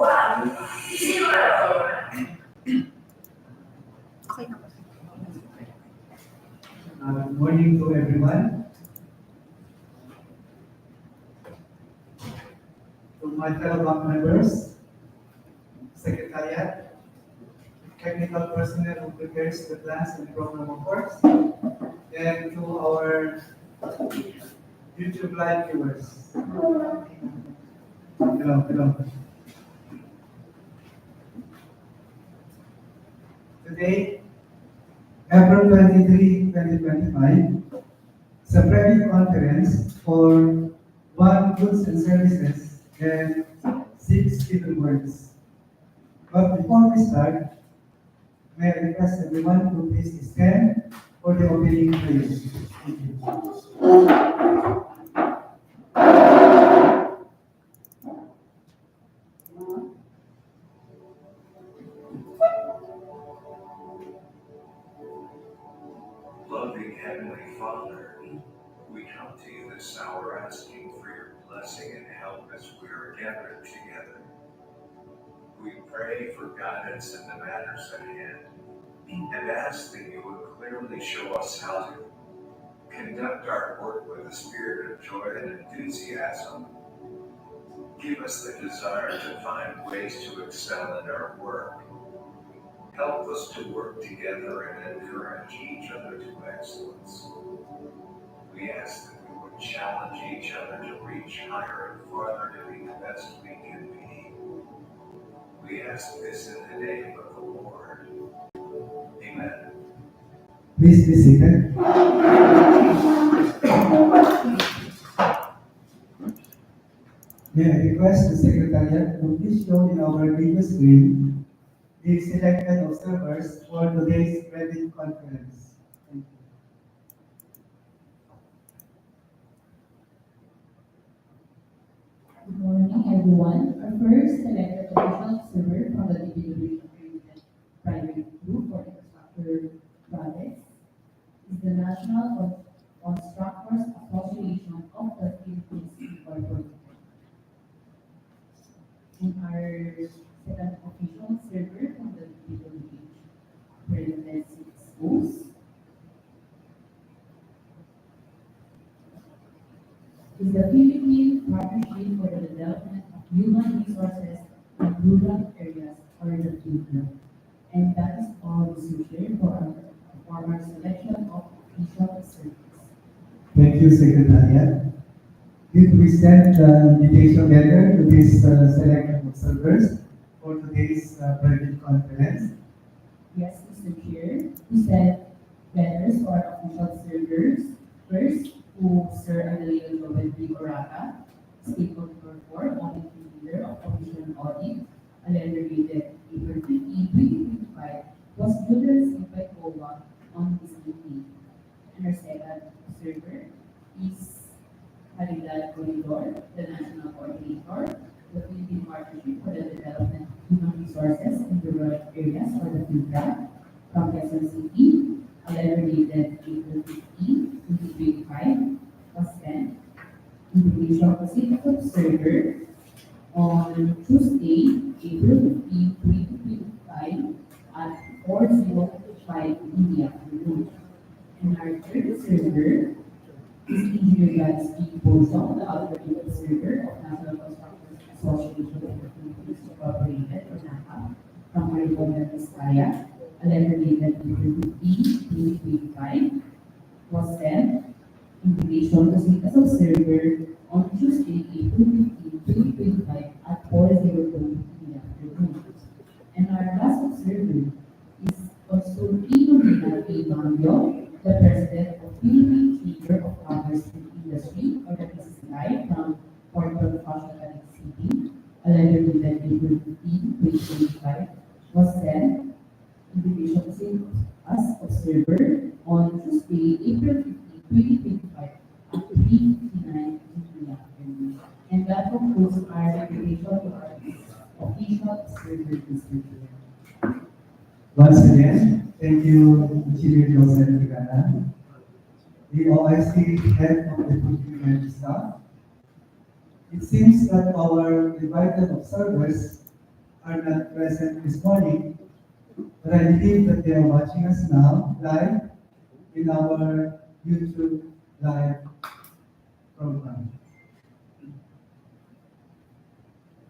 Good morning to everyone. To my fellow bank members, Secretariat, technical personnel who prepares the plans and program reports, and to our YouTube live viewers. Hello. Today, April 23, 2025, is a private conference for 1 goods and services and 6 given words. But before we start, may I request everyone to please stand for the opening prayer. Thank you. Loving Heavenly Father, we come to you this hour asking for your blessing and help as we are gathered together. We pray for guidance in the matters at hand and ask that you would clearly show us how to conduct our work with a spirit of joy and enthusiasm. Give us the desire to find ways to excel in our work. Help us to work together and encourage each other to excellence. We ask that we would challenge each other to reach higher and farther to be the best we can be. We ask this in the name of the Lord. Amen. Please be seated. May I request the Secretariat to please show in our video screen the selected observers for today's credit conference. Thank you. Good morning, everyone. Our first selected official observer from the DPWH private group for infrastructure projects is the National Constructors Association of the Philippines Incorporated. And our second official observer from the DPWH President schools is the Philippine Partnership for the Development of Human Resources in Rural Areas, or the PHIDRA. And that is all we share for our selection of official observers. Thank you, Secretariat. Did we send the invitation letter to these selected observers for today's private conference? Yes, Mr. Chair. We sent letters for our official observers. First, who Sir Adelino Jovenry Oraca, Statement Number 4, Audit Leader of Commission and Audit, a letter dated April 15, 2025, was given by COA on this meeting. And our second observer is Caridad Corridor, the National Coordinator, the Philippine Partnership for the Development of Human Resources in the Rural Areas, or the PHIDRA, from Quezon City. A letter dated April 15, 2025 was sent. Invitation to sit as observer on Tuesday, April 15, 2025 at 4:05 in the afternoon. And our third observer is Engineer Gadsby Bozo, the alternate observer of National Constructors Association of the Philippines Incorporated, or NACA, from Nueva Vizcaya. A letter dated April 15, 2025 was sent. Invitation to sit as observer on Tuesday, April 15, 2025 at 4:02 in the afternoon. And our last observer is Consultino Binogawan, the President of Philippine Chamber of Commerce and Industry, or the PCCI, from Port Fashion City. A letter dated April 15, 2025 was sent. Invitation to sit as observer on Tuesday, April 15, 2025 at 3:59 in the afternoon. And that concludes our invitation to our official observer this year. Once again, thank you, Engineer Joseph Tigana, the OIC head of the procurement staff. It seems that our invited observers are not present this morning, but I believe that they are watching us now live in our YouTube live program.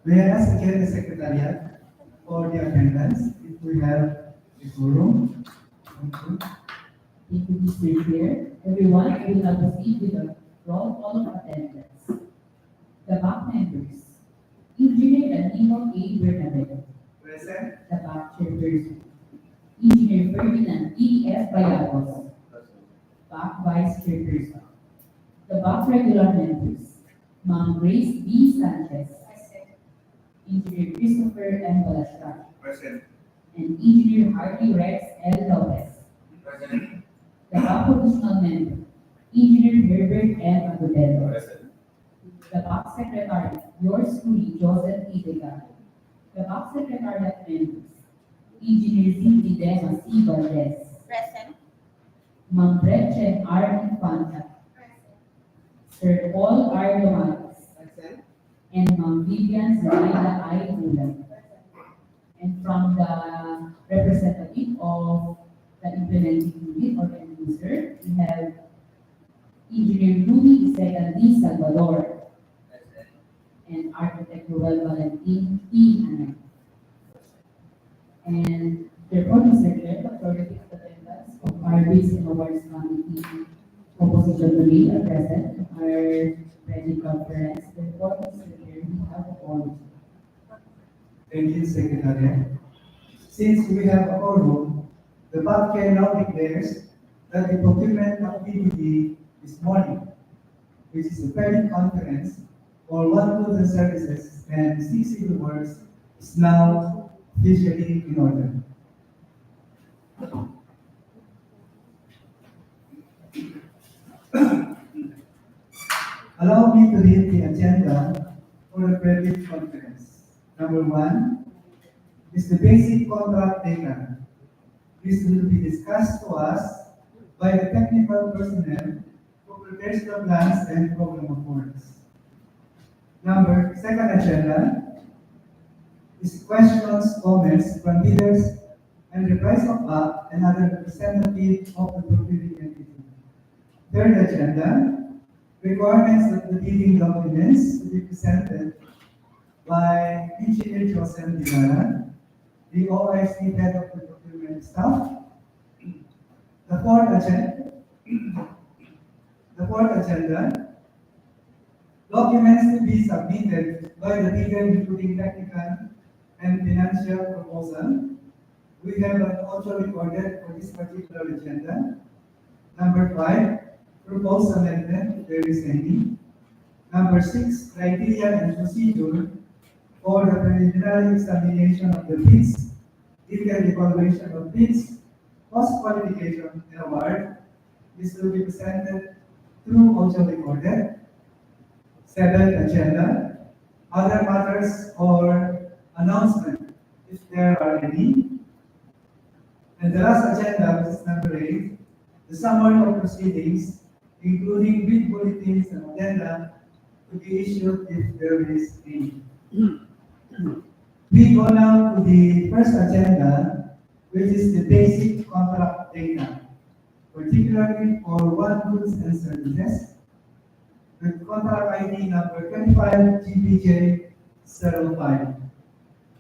May I ask again the Secretariat for the attendance if we have a quorum? Thank you. Thank you, Mr. Chair. Everyone, I will now proceed with the roll call of attendance. The back members. Engineer Danilo A. Bernabé. Present? The back chairperson. Engineer Ferdinand E. F. Bayagos. Back vice chairperson. The back regular members. Ma'am Grace B. Sanchez. Engineer Christopher M. Balastra. Present. And Engineer Harvey Rex L. Lopez. Present. The back additional member. Engineer Herbert M. Agudelo. Present. The back secretary, yours truly, Joseph E. Degato. The back secretariat members. Engineer Cindy Dema C. Valdez. Present. Ma'am Gretchen R. Infanta. Sir Paul R. Lomatis. And Ma'am Vivian Zanaida I. Ulan. And from the representative of the implementing unit or the end user, we have Engineer Rudy Isega D. Salvador and Architect Ruel Valentin P. Hanay. And therefore, Mr. Chair, the authority of attendance of our Bids and Awards Committee composition today are present in our Brgy conference. Therefore, Mr. Chair, we have a quorum. Thank you, Secretary. Since we have a quorum, the BAC now declares that the procurement activity this morning, which is a credit conference for one goods and services and 6 civil works, is now officially in order. Allow me to read the agenda for the credit conference. Number 1 is the basic contract data. This will be discussed to us by the technical personnel who prepares the plans and program of works. Second agenda is questions, comments from leaders and the price of BAC and other representatives of the procuring entity. Third agenda, requirements of the bidding documents to be presented by Engineer Joseph Digara, the OIC head of the procurement staff. The fourth agenda, documents to be submitted by the bidder including technical and financial proposal. We have an audio recorded for this particular agenda. Number 5, proposed amendment, if there is any. Number 6, criteria and procedure for the preliminary examination of the bids, detailed evaluation of bids, cost qualification and award. This will be presented through audio recorded. 7th agenda, other matters or announcement, if there are any. And the last agenda, which is number 8, the summary of proceedings, including bid bulletins and addenda to be issued if there is any. We go now to the first agenda, which is the basic contract data, particularly for one goods and services, with contract ID number 25 GPJ05.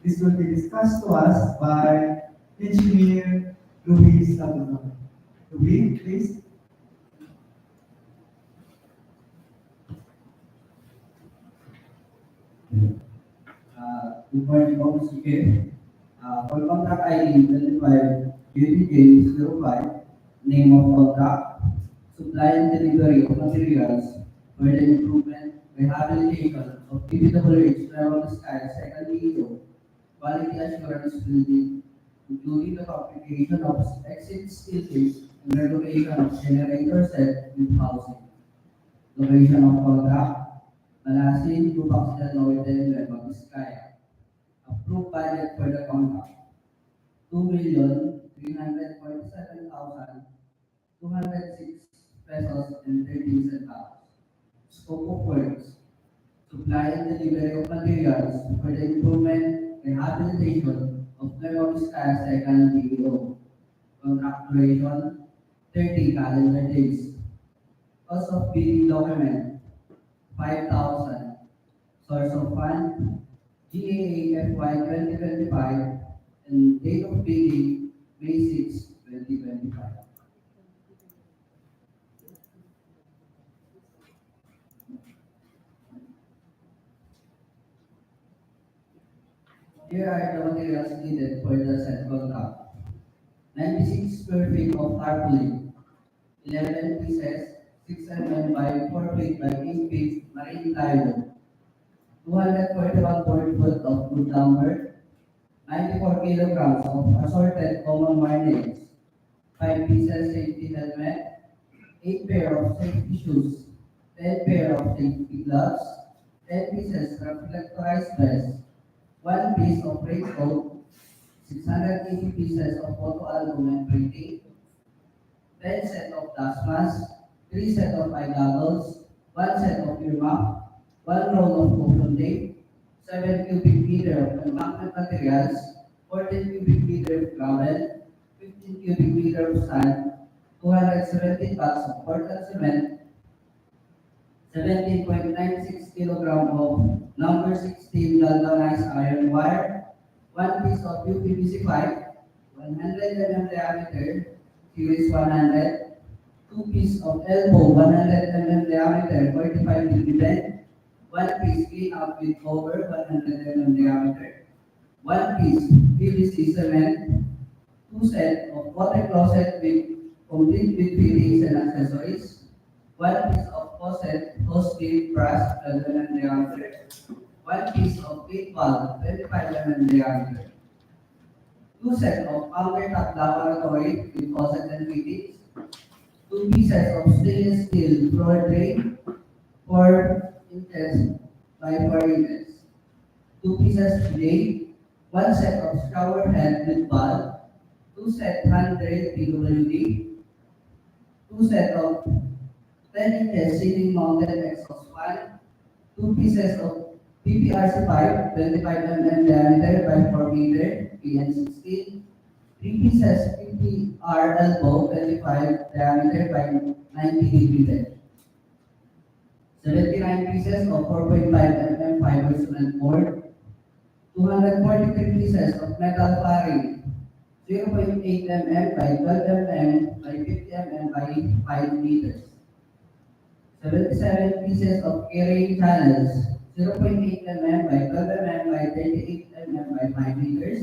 This will be discussed to us by Engineer Luis Salvador. Luis, please. Good morning, Mr. Chair. For contract ID 25 GPJ05, name of contract, supply and delivery of materials for the improvement, rehabilitation of DPWH Nueva Vizcaya second DEO, quality assurance building, including the fabrication of exit steel case and renovation of generator set with housing. Location of contract, Malasin, Dupax, Norte, Nueva Vizcaya. Approved budget for the contract, 2,347,206 pesos and 13 centavos. Scope of works, supply and delivery of materials for the improvement, rehabilitation of Nueva Vizcaya Second DEO. Contract duration, 30 calendar days. Cost of bidding document, 5,000. Source of fund, GAA FY 2025, and date of bidding, May 6, 2025. Here are the materials needed for the said contract. 96 square feet of tarpaulin, 11 pieces, 6 mm by 4 feet by 8 feet marine plywood, 241 board foot of wood lumber, 94 kilograms of assorted common wire nails, 5 pieces safety helmet, 8 pair of safety shoes, 10 pair of safety gloves, 10 pieces reflectorized vest, 1 piece of raincoat, 680 pieces of photo album and printing, 10 set of dust masks, 3 set of eye goggles, 1 set of earmuff, 1 roll of open tape, 7 cubic meter of embankment materials, 14 cubic meter of gravel, 15 cubic meter of sand, 270 bags of Portland cement, 17.96 kilogram of number 16 galvanized iron wire, 1 piece of UPVC pipe, 100 mm diameter, series 100, 2 piece of elbow 100 mm diameter, 45 degree bend, 1 piece clean out with cover 100 mm diameter, 1 piece PVC cement, 2 set of water closet with complete with fittings and accessories, 1 piece of faucet, hose tip, brush 12 mm diameter, 1 piece of gate valve 25 mm diameter, 2 set of countertop laboratory with faucet and fittings, 2 pieces of stainless steel floor drain, 4 inches by 4 inches, 2 pieces drain, 1 set of shower head with valve, 2 set hand drain PWD, 2 set of 10 inches ceiling mounted exhaust fan, 2 pieces of PPRC pipe 25 mm diameter by 4 meter PN16, 3 pieces PPR elbow 25 diameter by 90 degree depth, 79 pieces of 4.5 mm fiber cement board, 243 pieces of metal flaring 0.8 mm by 12 mm by 50 mm by 5 meters, 77 pieces of carrying channels 0.8 mm by 12 mm by 38 mm by 5 meters,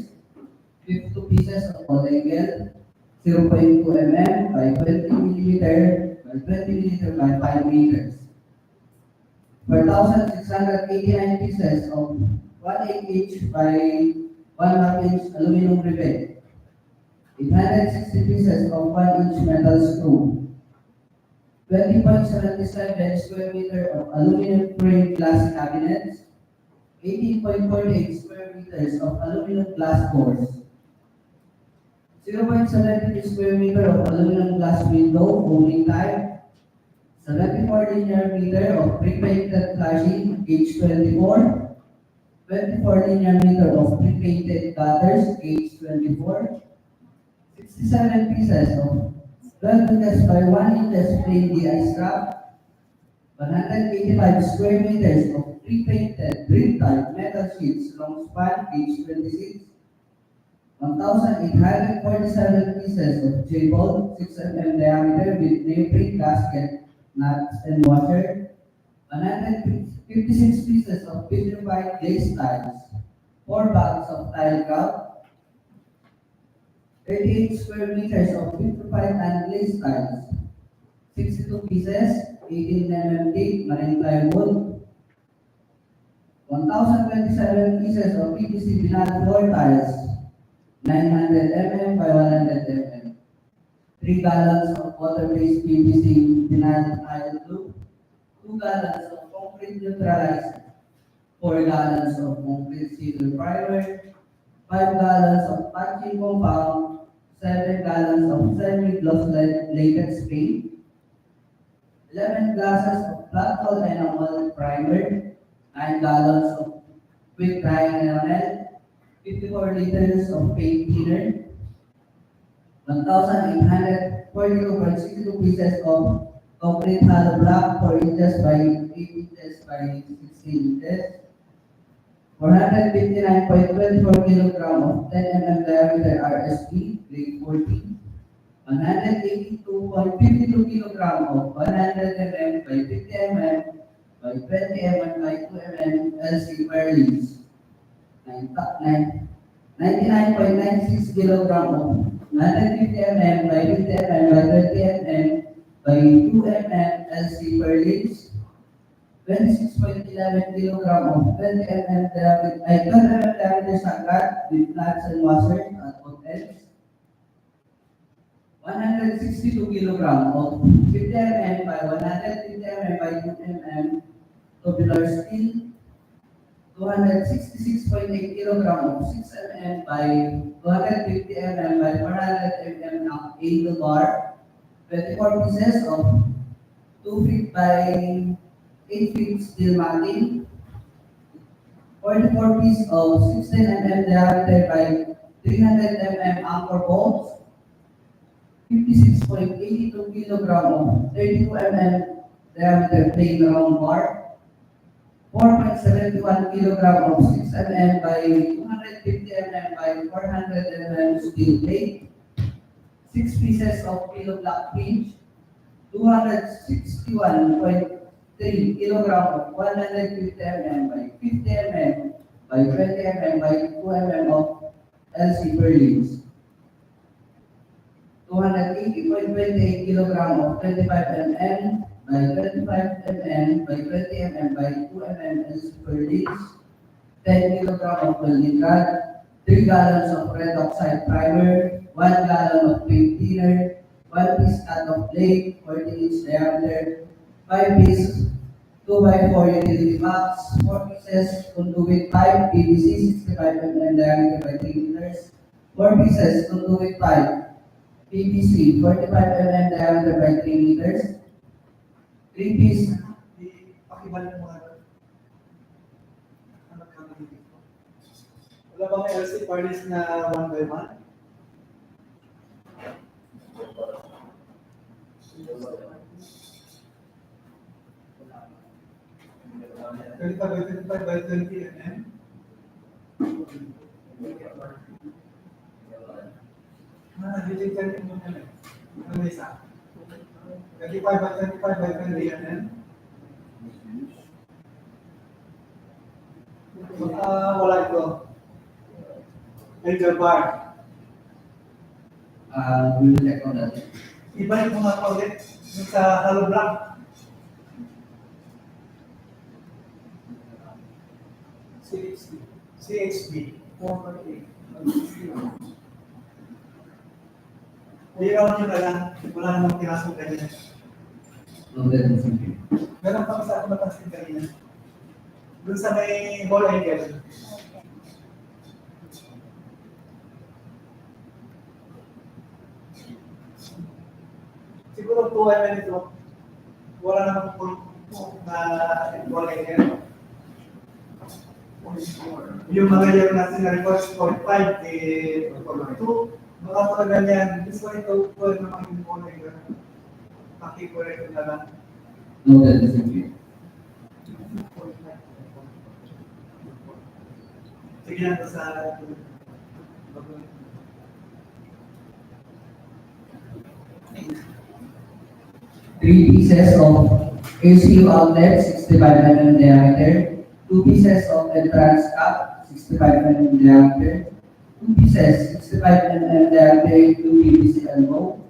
52 pieces of polygonal 0.2 mm by 20 millimeter by 20 millimeter by 5 meters, 4,689 pieces of 1/8 inch by 1/2 inch aluminum rivet, 860 pieces of 1 inch metal screw, 20.77 square meter of aluminum frame glass cabinets, 18.48 square meters of aluminum glass doors, 0.73 square meter of aluminum glass window opening type, 74 linear meter of pre-painted flashing gauge 24, 24 linear meter of pre-painted gutters gauge 24, 67 pieces of 12 inches by 1 inches plain DI strap, 185 square meters of pre-painted grid type metal sheets long span gauge 26, 1,847 pieces of J-bolt 6 mm diameter with neighboring gasket, nuts and washer, 156 pieces of vitrified glaze tiles, 4 bags of tile grout, 38 square meters of vitrified and glazed tiles, 62 pieces, 18 mm thick marine plywood, 1,027 pieces of PVC vinyl floor tiles, 900 mm by 100 mm, 3 gallons of water-based PVC vinyl tile glue, 2 gallons of concrete neutralizer, 4 gallons of concrete sealer primer, 5 gallons of patching compound, 7 gallons of semi-gloss latex paint, 11 glasses of flat wall enamel primer, 9 gallons of quick drying enamel, 54 liters of paint thinner, 1,842.62 pieces of concrete hollow block 4 inches by 8 inches by 16 inches, 459.24 kilogram of 10 mm diameter RSP, grade 40, 182.52 kilogram of 100 mm by 50 mm by 20 mm by 2 mm LC Merlins, 99.96 kilogram of 150 mm by 50 mm by 20 mm by 2 mm LC Merlins, 26.11 kilogram of 20 mm diameter, 12 mm diameter sangkat with nuts and washers at both ends, 162 kilogram of 50 mm by 150 mm by 2 mm tubular steel, 266.8 kilogram of 6 mm by 250 mm by 400 mm angle bar, 24 pieces of 2 feet by 8 feet steel matting, 44 pieces of 16 mm diameter by 300 mm anchor bolts, 56.82 kilogram of 32 mm diameter plain round bar, 4.71 kilogram of 6 mm by 250 mm by 400 mm steel plate, 6 pieces of pillow block hinge, 261.3 kilogram of 150 mm by 50 mm by 20 mm by 2 mm of LC Berlins, 280.28 kilogram of 25 mm by 25 mm by 20 mm by 2 mm LC Berlins, 10 kilogram of welding rod, 3 gallons of red oxide primer, 1 gallon of paint thinner, 1 piece cut-off blade, 14-inch diameter, 5 piece 2x4 utility box, 4 pieces conduit pipe, PVC 65 mm diameter by 3 meters, 4 pieces conduit pipe, PVC 45 mm diameter by 3 meters, 3 piece, Pakibalik mo nga. Ano ka dito? Wala bang LC parties na 1 by 1? $25 by 20 mm. Dilig ka rin mo na. Ano isa? 25 by 25 by 20 mm. Wala ito. Angel bar. We will check on that. Ibalik mo nga ulit yung sa hollow block. CHB 4.8. Liraw nyo na lang, wala namang pinasok kanina. Meron pa sa ako napansin kanina. Doon sa may ball angle. Siguro 2 mm ito. Wala namang point na ball angle. Yung mga year natin na record 0.5 eh 2. Baka talaga yan. Gusto ito po naman yung ball angle. Makikorek na lang. No, that is okay. Sige lang sa 3 pieces of ACU outlet, 65 mm diameter, 2 pieces of entrance cap, 65 mm diameter, 2 pieces, 65 mm diameter, 2 PVC elbow,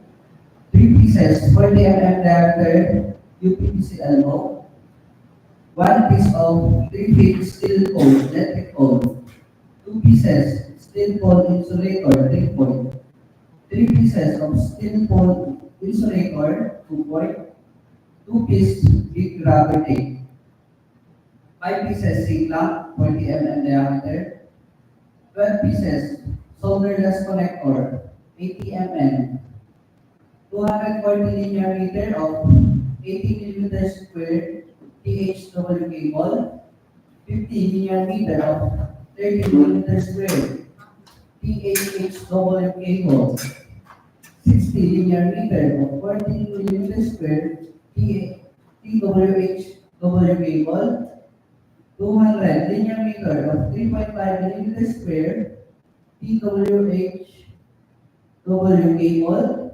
3 pieces, 40 mm diameter, UPVC elbow, 1 piece of 3 feet steel pole, electric pole, 2 pieces, steel pole insulator, 3 point, 3 pieces of steel pole insulator, 2 point, 2 piece big rubber tape, 5 pieces zinc lamp, 40 mm diameter, 12 pieces solderless connector, 80 mm, 240 linear meter of 80 mm square THW cable, 50 linear meter of 30 mm square PAHW cable, 60 linear meter of 14 millimeter square TWHW cable, 200 linear meter of 3.5 millimeter square TWHW cable,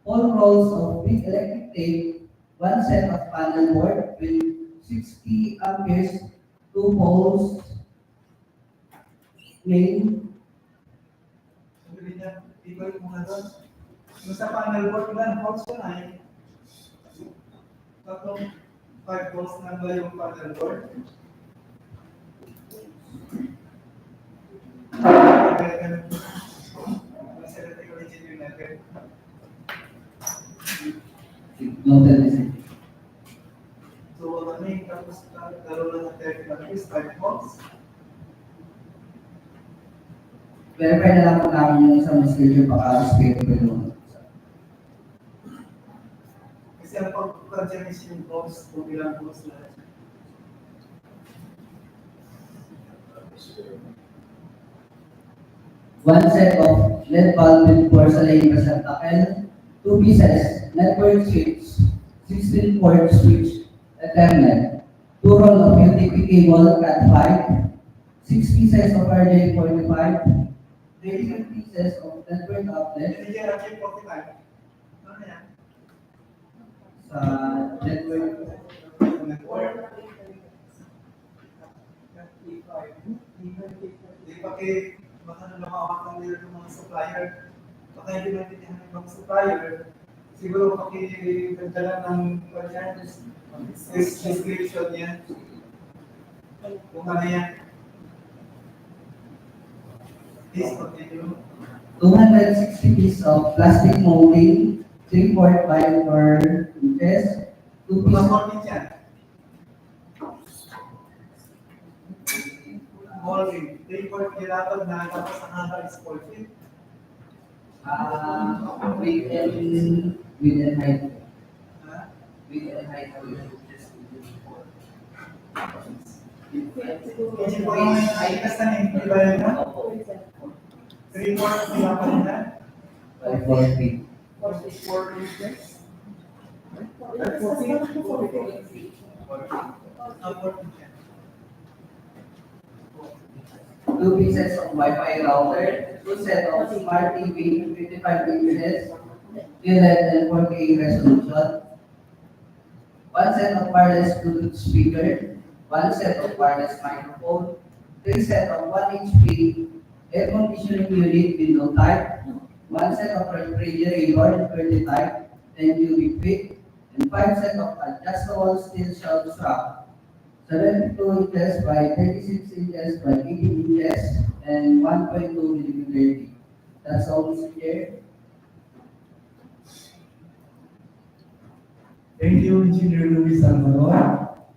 4 rolls of big electric tape, 1 set of panel board with 60 amperes, 2 poles, main. Sabi niya, ibalik mo na doon. Yung sa panel board, ilan volts yun ay? Tatlong 5 volts na ba yung panel board? Noted na siya. So, ano yung tapos karoon ng 30 amperes, 5 volts? Verify na lang po namin yung isang schedule paka-schedule ko yun. Kasi ang pag-project is yung volts, kung ilang volts na. One set of LED bulb with porcelain receptacle, 2 pieces, network switch, 16-port switch, Ethernet, 2 roll of UTP cable Cat5, 6 pieces of RJ45, 3 pieces of network outlet Hindi yan, RJ 45. Ano yan? sa network. Network. Di ba kay baka na lumawak ng nila ng mga supplier. Baka hindi natin ng mga supplier. Siguro pakigandala ng description niya. Kung ano yan. Please continue. 260 pieces of plastic molding, 3-port by 4 inches, 2 Mga pieces. molding yan. Molding. 3-port nilapad na tapos ang haba is 4 feet. Within height. Ha? Within height. Kasi po yung ay kasan hindi ba yun na? 3-port nilapad na. By 4 feet. 4 inches. 2 pieces of Wi-Fi router, 2 set of smart TV, 55 inches, QLED and 4K resolution, 1 set of wireless Bluetooth speaker, 1 set of wireless microphone, 3 set of 1 HP air conditioning unit window type, 1 set of refrigerator 30 type, 10 cubic feet, and 5 set of adjustable steel shelf strap. 72 inches by 36 inches by 18 inches and 1.2 millimeter deep. That's all, Mr. Chair. Thank you, Engineer Luis Salvador.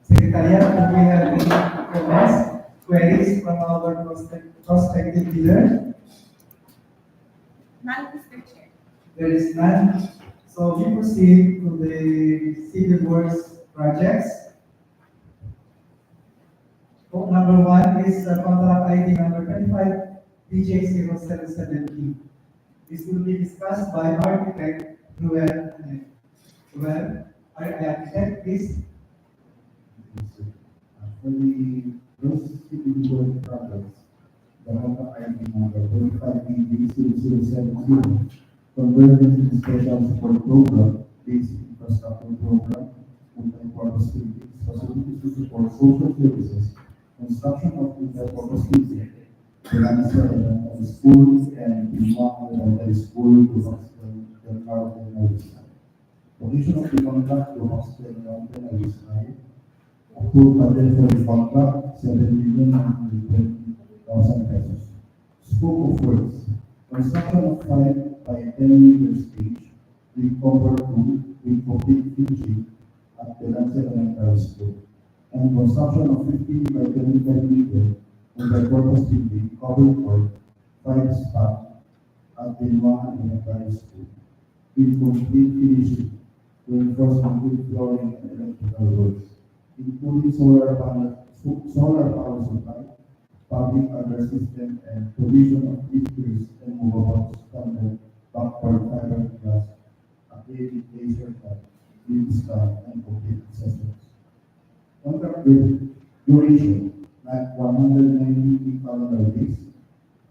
Secretariat, do we have any comments, queries from our prospective leader? None, Mr. Chair. There is none. So we proceed to the civil works projects. Number 1 is contract ID number 25 DJ0770. This will be discussed by architect Ruel. Architect, please. For the those civil work projects, the contract ID number 25 BD0070, Convergence and Special Support Program, Basic Infrastructure Program, Multi-Purpose Buildings, Facilities to Support Social Services, Construction of Multi-Purpose Buildings, Belance Elementary School, and Binnuangan Elementary School, Dupax, Norte, Nueva Vizcaya. Position of the contract, Dupax, Norte, Nueva Vizcaya. Approved budget for the contract, 7,920,000 pesos. Scope of works, construction of 5 by 10 meter stage, with cover 2, with complete finishing at Belance Elementary School, and construction of 15 by 25 meter multi-purpose building, covered court, 5 spot at Binnuangan Elementary School, with complete finishing, reinforcement with flooring and electrical works, including solar power supply, public address system, and provision of features and movable standard backward fiberglass acrylic laser cut with scan and complete accessories. Contract duration, like 190 calendar days.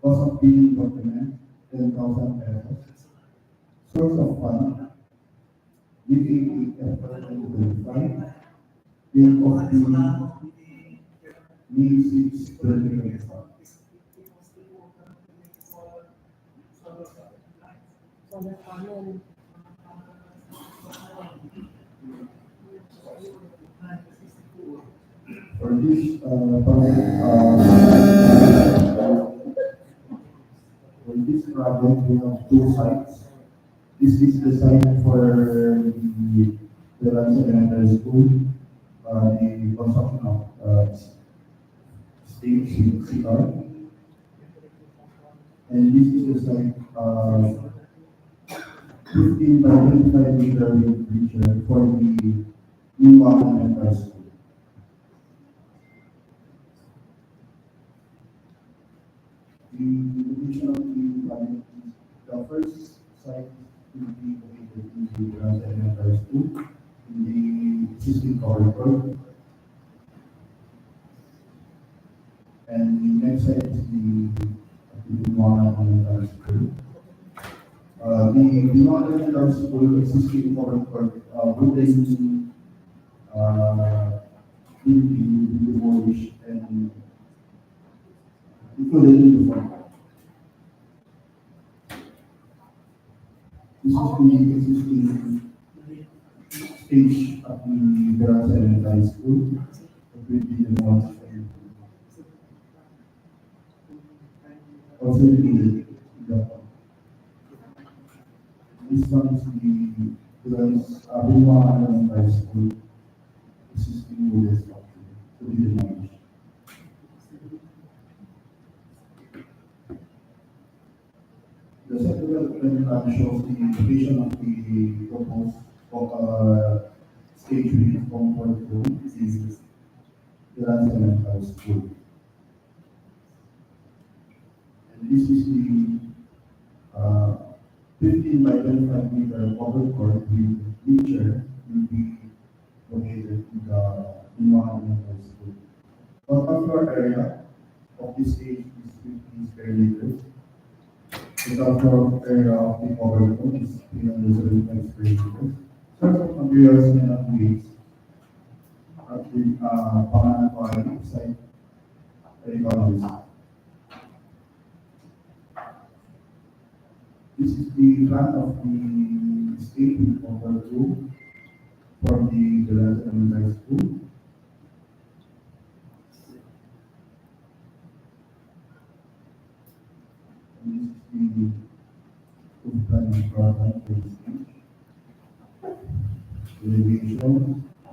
Cost of billing document, 10,000 pesos. Source of fund, DPWH Nueva Vizcaya. Date of billing, May 6, 2025. Solar panel. For this project, for this project, we have two sites. This is the site for the Belance Elementary School, the construction of stage CR. And this is the site, 15 by 25 meter bleacher for the Binnuangan Elementary School. The location of the project is the first site will be located in the Belance Elementary School in the existing corridor. And the next site is the Binnuangan Elementary School. The Binogawan Elementary School existing corridor within will be demolished and included in the fund. This is the existing stage at the Belance Elementary School. It will be demolished. Also the this one is the Belance Binnuangan Elementary School existing with this structure to be demolished. The second development plan shows the location of the proposed stage with comfort room is Belance Elementary School. And this is the 15 by 25 meter covered court with bleacher will be located in the Binnuangan Elementary School. Total floor area of this stage is 50 square meters. The total floor area of the covered court is 375 square meters. Source of materials and upgrades at the Panganapay site economies. This is the plan of the state with covered room for the Belance Elementary School. And this is the food planning program for the stage. Elevation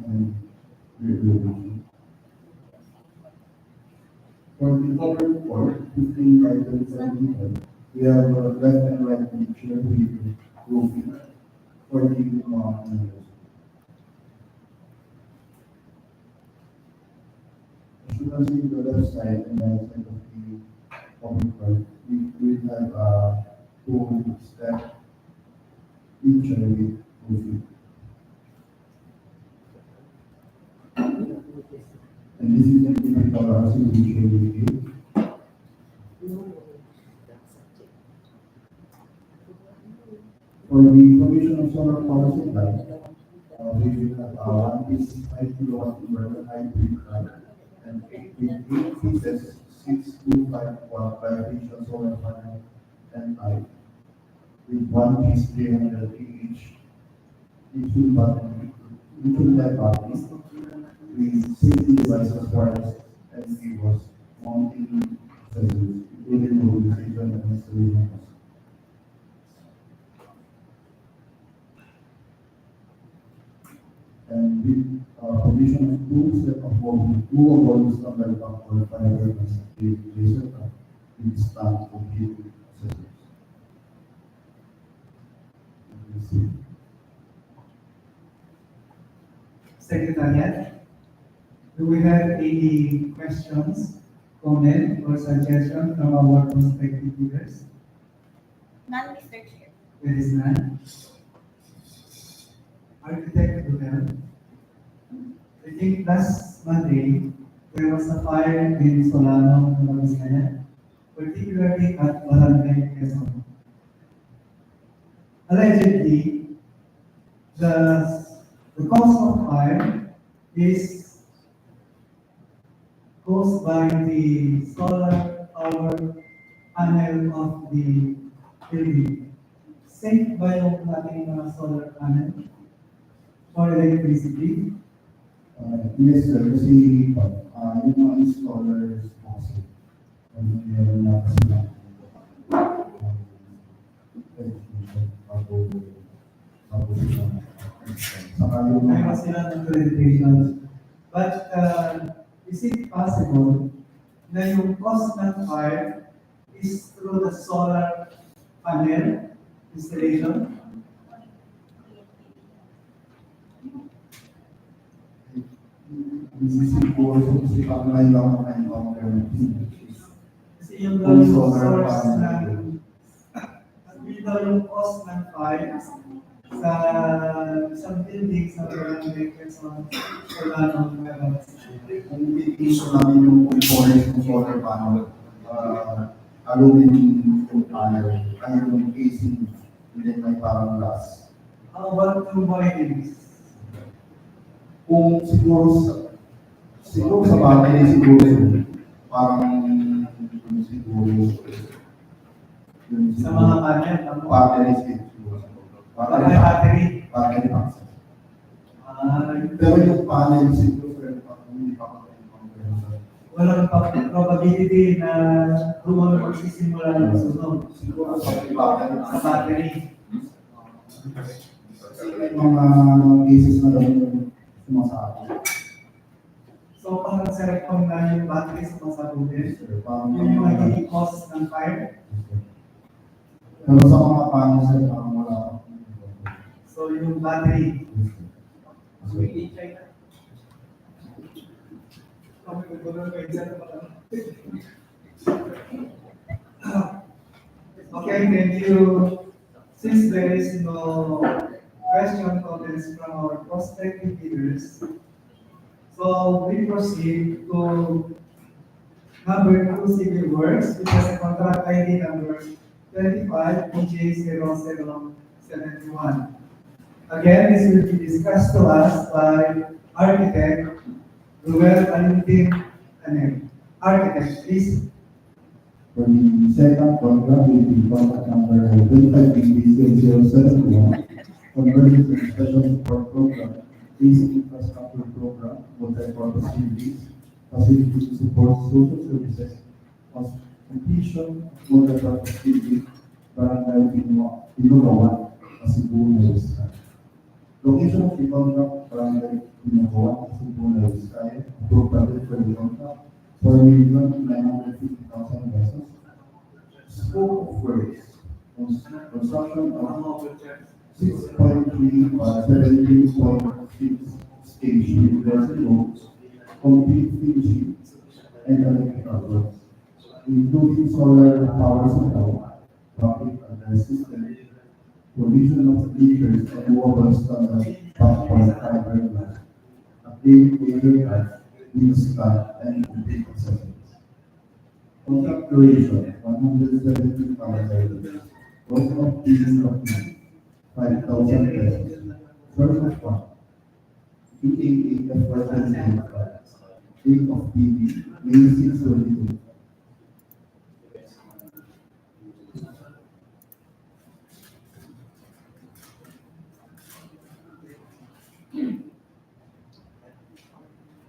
and rear-elevation. For the covered court, 15 by 25 meters, we have a left and right picture with roofing for the Binnuangan. As you can see the left side and right side of the covered court, we have a two-step picture with roofing. And this is a typical housing picture we give. For the provision of solar power supply, we will have one piece 5 kilowatt inverter hybrid drive and 8 pieces 625 watt bifacial solar panel and pipe with one piece 300 Ah lithium lead battery with safety devices wireless and cables mounting accessories, including mobilization and installation costs. And with provision of two set of movable standard backward fiber and laser cut with stand complete accessories. Secretariat, do we have any questions comment or suggestion from our prospective leaders? None, Mr. Chair. There is none. Architect Rubel, I think last Monday, there was a fire in Solano, Nueva Vizcaya, particularly at Barangay Quezon. Allegedly, the cause of fire is caused by the solar power panel of the building. Safe ba yung ating mga solar panel for electricity? Yes, sir. Kasi yung mga installers kasi meron na kasi na bago sila. Saka yung Mayroon sila ng presentations. But is it possible na yung cause ng fire is through the solar panel installation? siguro si Pangay lang ang alternative. Kasi yung Kung source solar ng panel. yun daw yung cause ng fire sa isang building sa Barangay Quezon, Solano, Nueva Vizcaya. Kung issue namin yung components ng solar panel, aluminum yung panel, ay yung casing, hindi may parang glass. How about yung wires? Kung siguro sa battery, siguro parang siguro yung Sa mga panel, ano? battery siguro. Parang battery. Battery packs. Ah, Pero yung panel siguro, hindi pa walang probability na rumor magsisimula ng sunog siguro sa battery. sa battery. Kasi may mga cases na lang yung sumasabi. So, parang cellphone na yung battery sa masabutin. Parang Yun yung magiging cause ng fire. pero sa mga panel sir, parang wala. So, yung battery. Okay, thank you. Since there is no question comments from our prospective leaders, so we proceed to number 2 civil works, which has a contract ID number 25 PJ0071. Again, this will be discussed to us by architect Ruel Alintin Anel. Architect, please. For the second contract will be contract number 25BB071, converting to special support program, basic infrastructure program, multi-purpose buildings, facility to support social services, of completion of multi-purpose building, Barangay Binogawan, Kasibu, Nueva Vizcaya. Location of the contract, Barangay Binogawan, Kasibu, Nueva Vizcaya, approved budget for the contract, 4,950,000 pesos. Scope of works, construction of 6.3 or 17.6 stage residential homes, complete finishing and electrical works, including solar power supply, traffic address system, provision of bleachers and movable standard backboard fiber glass, update waiver card, wind stand, and complete accessories. Contract duration, 170 calendar. Cost of leasing of 5,000 pesos. Source of fund, DAA FY 2025. Date of PB, May 6, 2022.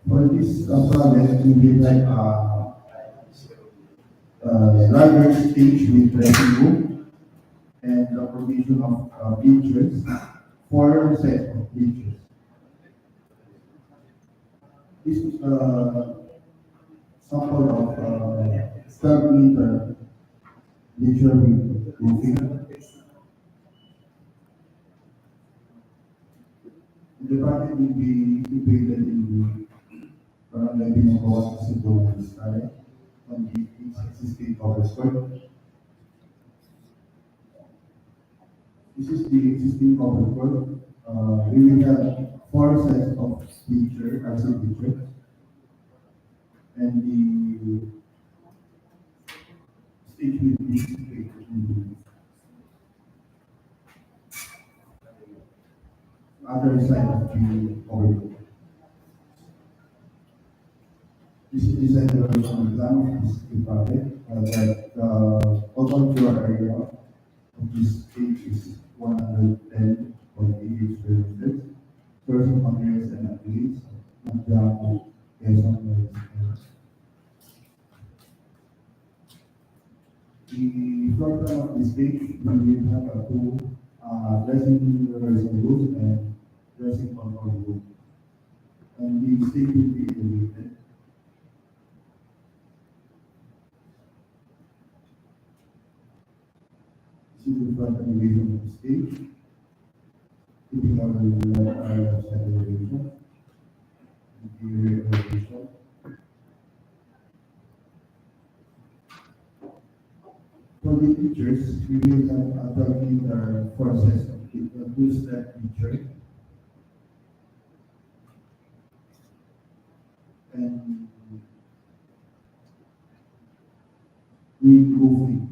For this project, we will like larger stage with dressing room and the provision of bleachers, 4 sets of bleachers. This is sample of 12-meter bleacher with roofing. The project will be situated in Barangay Binogawan, Kasibu, Vizcaya, on the existing covered work. This is the existing covered work. We will have 4 sets of feature, as a feature, and the stage will be situated in the other side of the covered work. This is an original plan of this project, that the total floor area of this stage is 110.88 square meters. Source of materials and acrylics, Magdamo, Quezon, Nueva Vizcaya. The floor plan of this stage, we will have 2 dressing rehearsal rooms and dressing control room. And the stage will be elevated. This is the front elevation of the stage. Typical left side elevation, interior elevation. For the features, we will have a 12-meter process of the 2-step feature. And with roofing.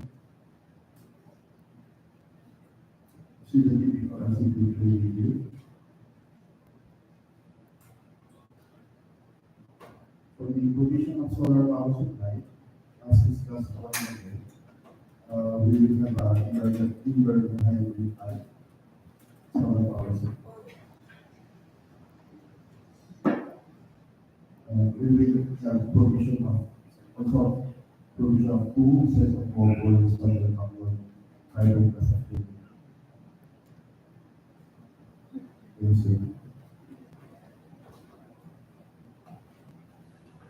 See the typical feature here. For the provision of solar power supply, as discussed on the we will have a inverter hybrid type solar power supply. We will have provision of 2 sets of mobile solar power hybrid capacity. Yes, sir.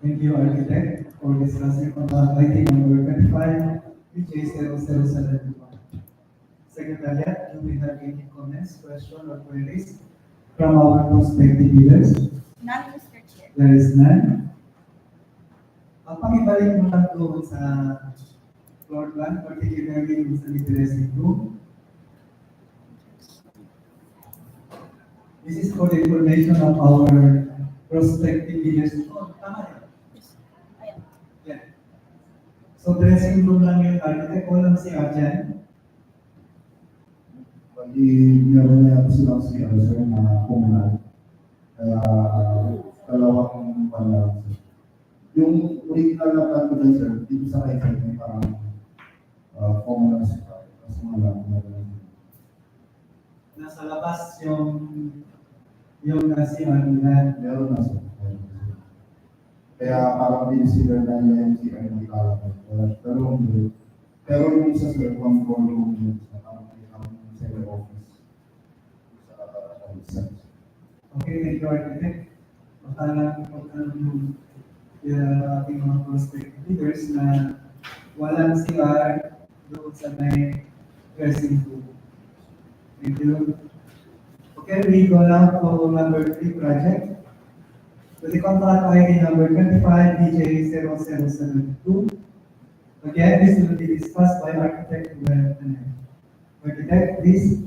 Thank you, architect, for discussing about item number 25, which is 0071. Secretariat, do we have any comments, questions, or queries from our prospective bidders? None, Mr. Chair. There is none. Pakibalik mo lang doon sa floor plan, particularly yung sa dressing room. This is for the information of our prospective bidders. Oh, tama yan. Ayan. Yeah. So dressing room lang yung architect, walang si Arjan. Pati meron na yata silang si sir na komunal. Kaya dalawang pala. Yung original na plan ko dyan, sir, dito sa right side may parang common na siya. Kasi wala na. Nasa labas yung kasi nila. Meron na sir. Kaya parang dinisider na niya yung CR ng kalapag. Pero yung isa sir, control room yun. Parang sa office. Sa Okay, thank you, architect. Makalang yung ating mga prospective leaders na walang CR doon sa may dressing room. Thank you. Okay, we go now to number 3 project. With the contract ID number 25 DJ0072. Again, this will be discussed by architect. Architect, please.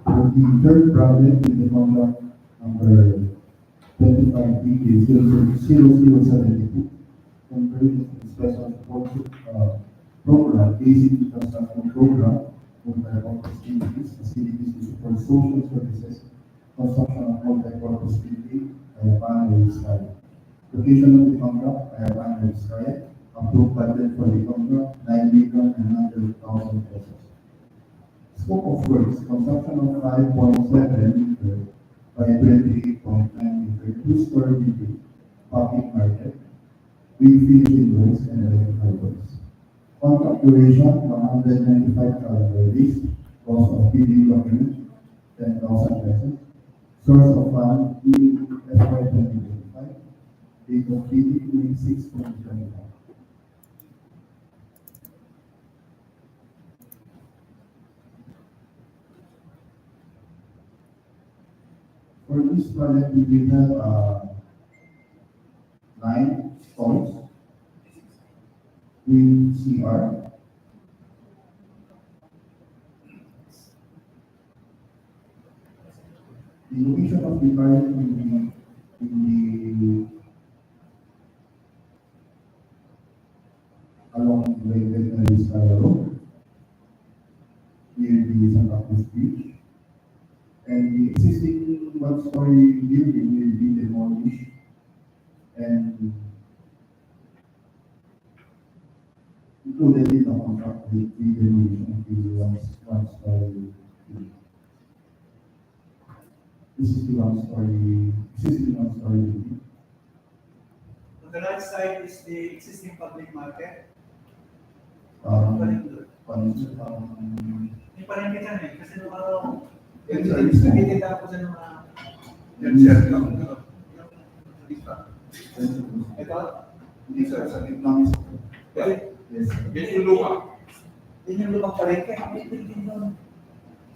For the third project with the contract number 25 BK0072, convergence and special support program, basic construction program, multi-purpose facilities to support social services, construction of multi-purpose building, Kayapa, Nueva Vizcaya. Location of the contract, Kayapa, Nueva Vizcaya. Approved budget for the contract, 9,900,000 pesos. Scope of works, construction of 5.7 meter by 28.9 meter, 2-story building, public market, with finishing works and electrical works. Contract duration, 195 calendar days, cost of bidding document, 10,000 pesos. Source of fund, FY 2025, date of bidding, May 6, 2025. For this project, we will have 9 stalls with CR. The location of the project will be in along the Nueva Vizcaya Road, near the Santa Cruz Beach. And the existing one-story building will be demolished and included in the contract with the demolition of the one-story building. This is the existing one-story building. On the right side is the existing public market. Yung Yung palengke dyan eh, kasi nung araw, Yes, sir. nagtitinda ako sa mga... Yan, sir. Ito, Hindi, sir. Sa gitna mismo. Yes, sir. yun yung luma. Yun yung lumang palengke.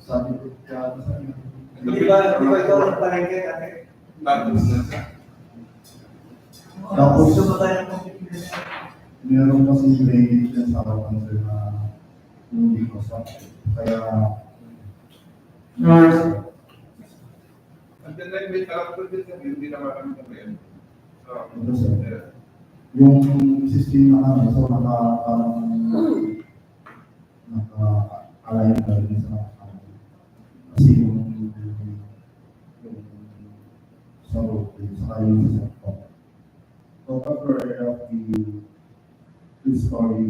Sabi ko, kaya sa inyo. Di ba ikaw yung palengke dati? Tapos, sumatay ang pagpipili. meron kasi drainage dyan sa harapan, sir, na hindi ko sa. Kaya, Until then, may character din yan, hindi naman kami kami. ito, sir. Yung existing na ano, so naka-align na rin sa kasi yung sa road, sa yung sa sector. So, cover of the two-story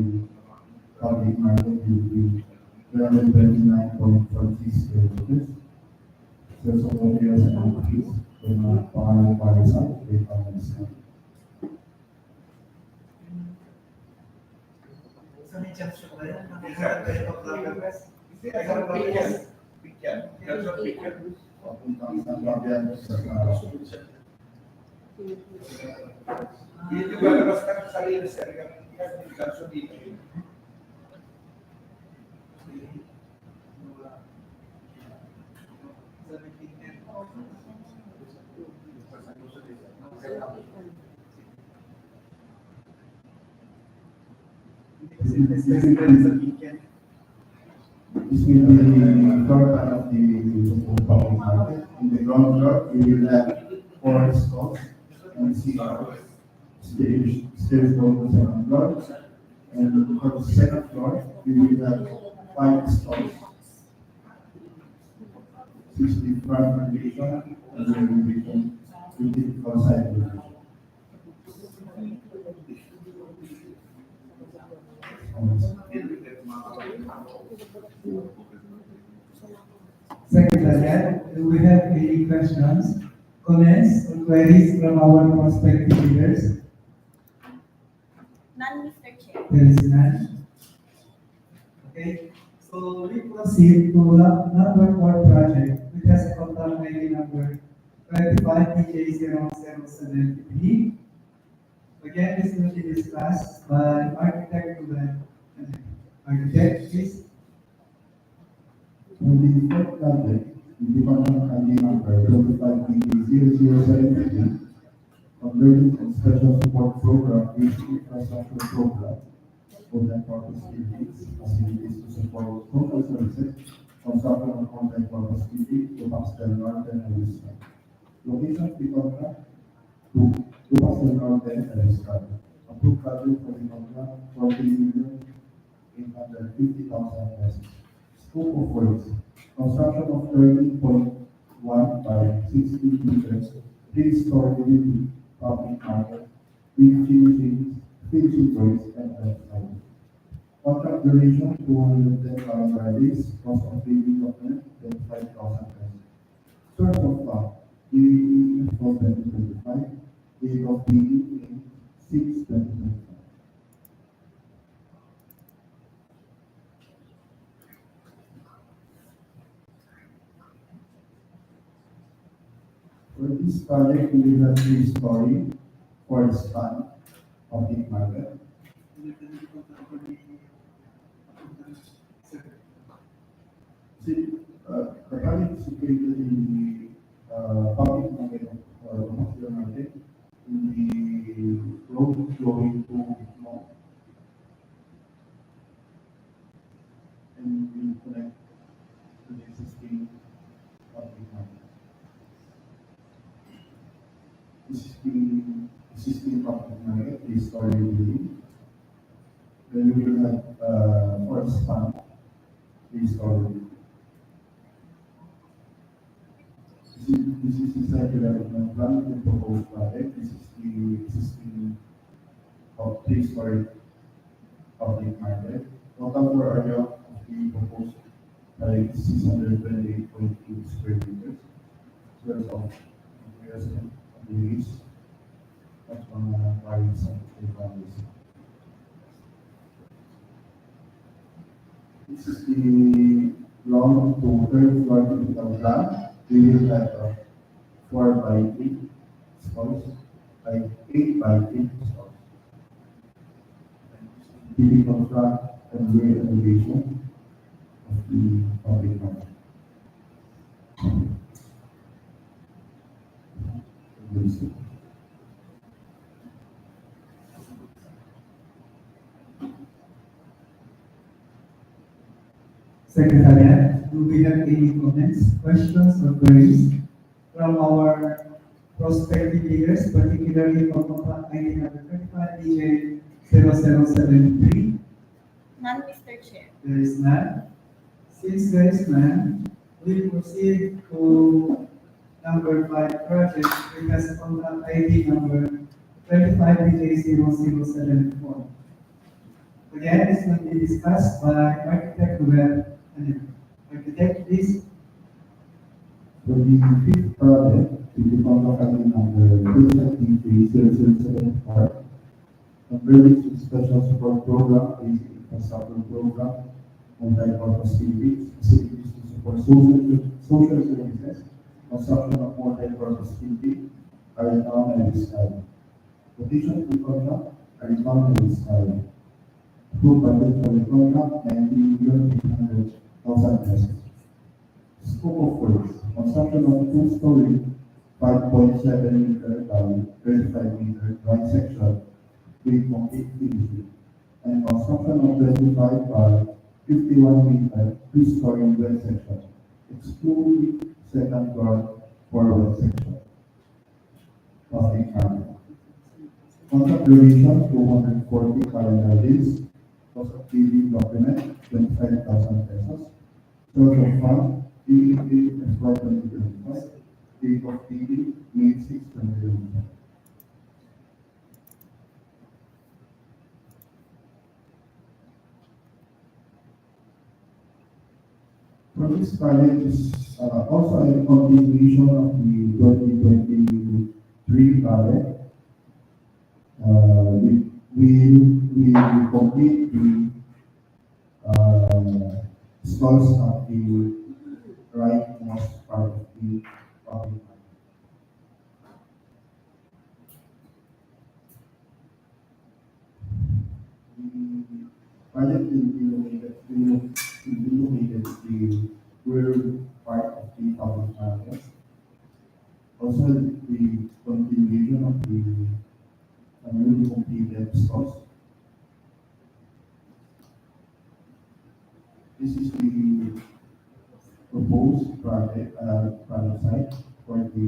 public market will be 329.46 square meters. So, so areas and increase in pangalan para sa Binnuangan. Sa may chance ko na yan, nagkaroon kayo ng progress. Papuntang sa Babian sa Hindi ba labas ka ng sarili sa kaso dito? This will be the third part of the public market. In the ground floor, we will have 4 stalls and stairs go to the second floor. And for the second floor, we will have 5 stalls. 60 front elevation and then we can 50 outside elevation. Secretariat, do we have any questions, comments, or queries from our prospective leaders? None, Mr. Chair. There is none. Okay, so we proceed to number 4 project, which has a contract ID number 25PJ0073. Again, this will be discussed by architect Ruben. Architect, please. On the fourth project, the Department ID number 25BD0073, Convergence and Special Support Program, Basic Infrastructure Program, for that purpose facilities to support social services, construction of content purpose building, Dupax del Norte and Livestream. Location of the contract, Dupax del Norte and Livestream. Approved budget for the contract, 40,850,000 pesos. Scope of works, construction of 13.1 by 16 meters, 3-story building, public market, with finishing works and lighting. Contract duration, 210 calendar days, cost of building document, 25,000 pesos. Source of fund, DEO for 2025, date of bidding in 6/2025. For this project, we will have 3-story for the span of the market. See, the project is situated in the public market or commercial market in the road going to Norte. and will connect to the existing public market. This is the existing public market, the story building. Then we will have forest fund, the story building. This is the site development plan, the proposed project. This is the existing of three-story public market. Total floor area of the proposed project is 628.8 square meters. Squares of areas and release of various values. This is the ground to third floor typical plan. We will have a 4 by 8 stalls, by 8 by 8 stalls. Typical front and rear elevation of the public market. Secretariat, do we have any comments, questions, or queries from our prospective bidders, particularly from contract ID number 25DJ0073? None, Mr. Chair. There is none. Since there is none, we proceed to number 5 project, which has contract ID number 25DJ0074. Again, this will be discussed by architect Ruel. Architect, please. For the fifth project, the contract ID number 2730074, Convergence Special Support Program, Basic Infrastructure Program, multi-purpose facilities to support social services, construction of multi-purpose facility, Arizona and Vizcaya. Quotation to contract, Arizona and Vizcaya. Approved budget for the contract, 90,800,000 pesos. Scope of works, construction of two-story, 5.7 meter valley, 35 meter dry section, with complete finishing, and construction of 25 by 51 meter, two-story wet section, excluding second floor for wet section. Public market. Contract duration, 240 calendar days. Cost of bidding document, 25,000 pesos. Source of fund, DEO FY 2025. Date of bidding, May 6, 2025. For this project is also a continuation of the 2023 project. We complete the stalls of the rightmost part of the public market. The project will be located the rear part of the public market. Also, the continuation of the newly completed stalls. This is the proposed project site for the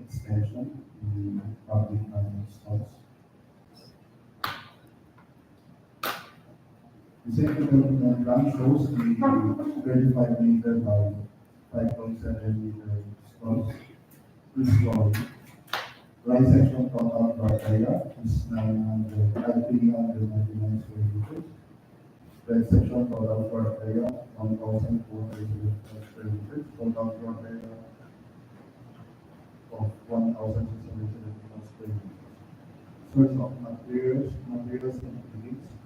extension in the public market stalls. The second development plan shows the 35 meter by 5.7 meter stalls. This story. Right section total floor area is 399 square meters. Right section total floor area 1,400 square meters. Total floor area of 1,671 square meters. Source of materials and units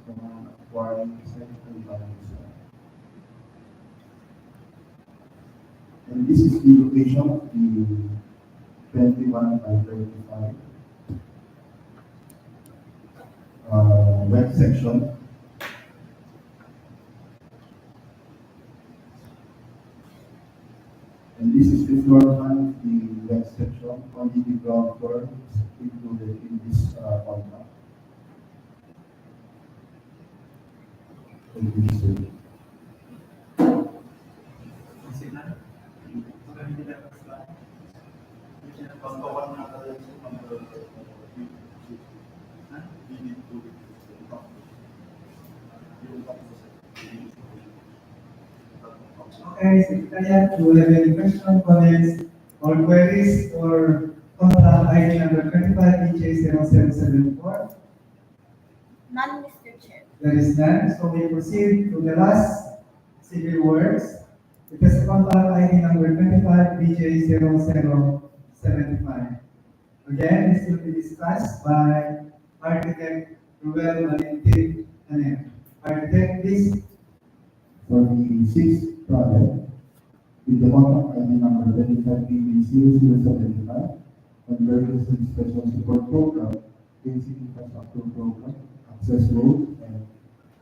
from acquiring second balance. And this is the location of the 21 by 35 wet section. And this is the floor plan of the wet section. Only the ground floor is included in this contract. Thank you, Mr. Okay, Secretariat, do you have any questions, comments, or queries for contract ID number 25BJ0774? None, Mr. Chair. There is none, so we proceed to the last civil works. It is contract ID number 25BJ0075. Again, this will be discussed by architect Ruel Valentin Anem. Architect, please. For the sixth project, with the contract ID number 25BB0075, Convergence and Special Support Program, Basic Infrastructure Program, Access Road, and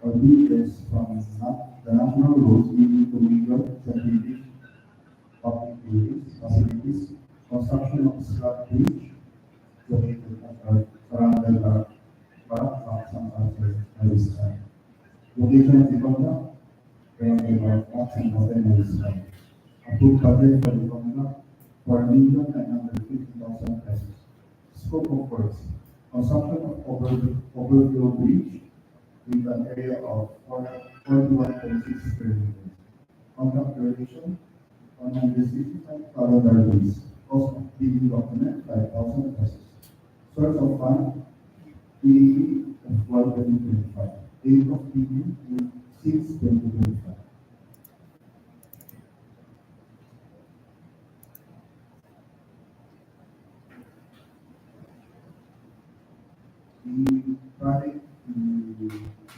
Orbiters from the national roads leading to major strategic public buildings, facilities, construction of slab bridge, located around the Barak and Arthur Maristan. Location of the contract, around the Barak and Arthur Maristan. Approved budget for the contract, $4,950,000 pesos. Scope of works, construction of overflow bridge with an area of 41.6 square meters. Contract duration, 165 calendar days. Cost of bidding document, 5,000 pesos. Source of fund, PAE of 2025. Date of bidding, 6/2025. The project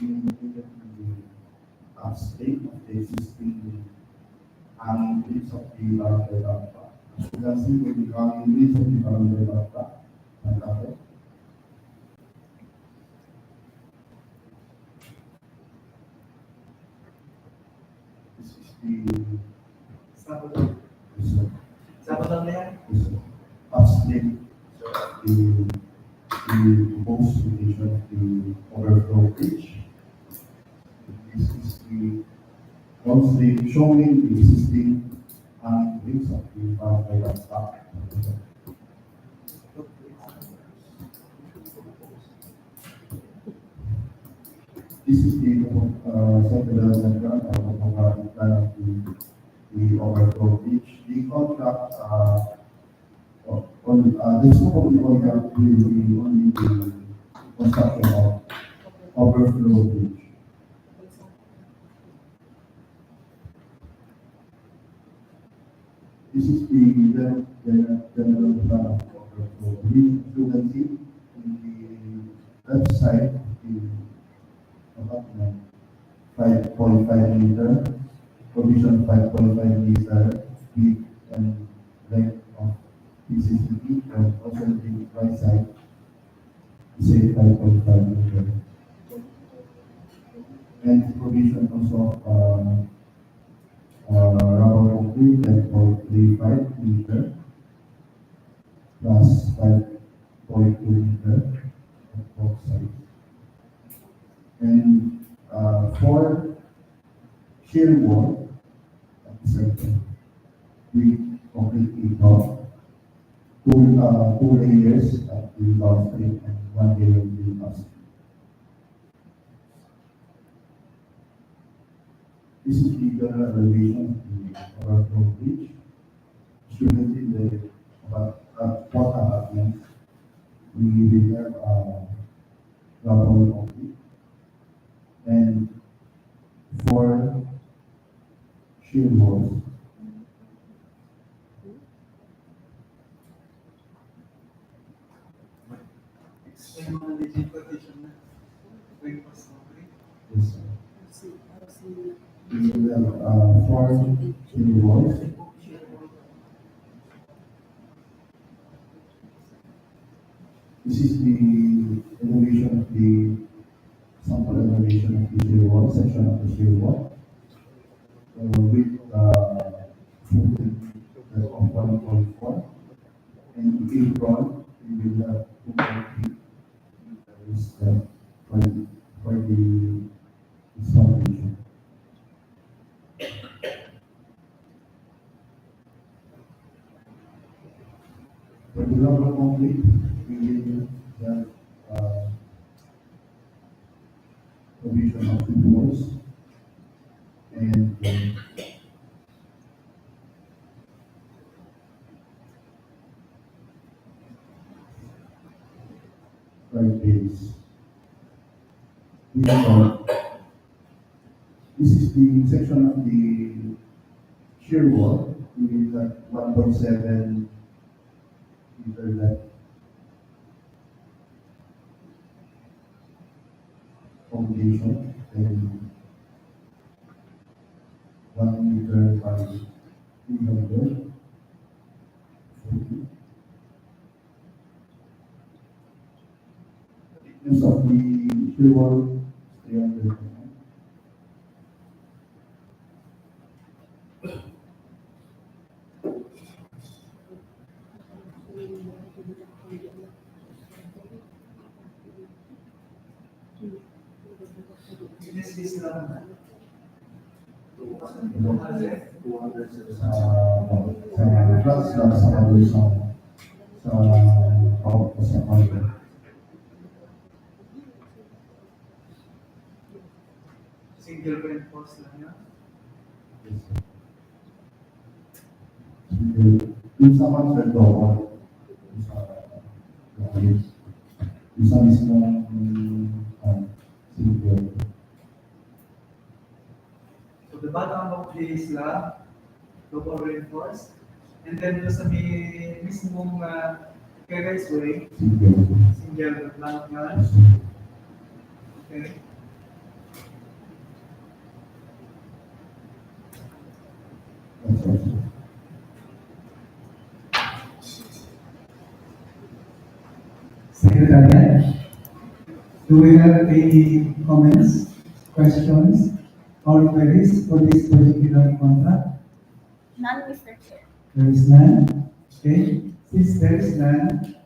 located in the upstate of the existing hanging bridge of the Barangay Dapta. As you can see, with the hanging bridge of the Barangay Dapta, this is the upstate the proposed location of the overflow bridge. This is the mostly showing the existing hanging bridge of the Barangay Dapta. This is the site development plan of the overflow bridge. The contract, the scope of the contract will be only the construction of overflow bridge. This is the general plan of overflow bridge. You can see in the left side, the apartment 5.5 meter, provision 5.5 meter width and length of PCCP, and also the right side, say 5.5 meter. And provision also rubber concrete 10.35 meter plus 5.2 meter on both sides. And for shear wall at the center, we completely top two layers at the downstream and one layer in the upstream. This is the general elevation of the overflow bridge. As you can see, the about 4.5 length, we will have rubber concrete. And for shear walls, yes, we will have 4 shear walls. This is the elevation of the sample elevation of the shear wall, section of the shear wall, with footing of 1.4, and in front we will have 2.3 meters for the installation. For the rubber concrete, we will have provision of 2 walls City. 5 days. This is the section of the shear wall with that 1.7 meter depth foundation and 1 meter by 300. Thickness of the shear wall is 300. This lang. 200 sa drugs lang sa kalusang sa pawag ko sa pawag. Single reinforced lang yan. Yung sa concert ko, yung sa mismong single. So the bottom of the slab, double reinforced. And then doon sa may mismong carriage way, single plank yan. Okay. Secretariat, do we have any comments, questions, or queries for this particular contract? None, Mr. Chair. There is none. Okay, since there is none,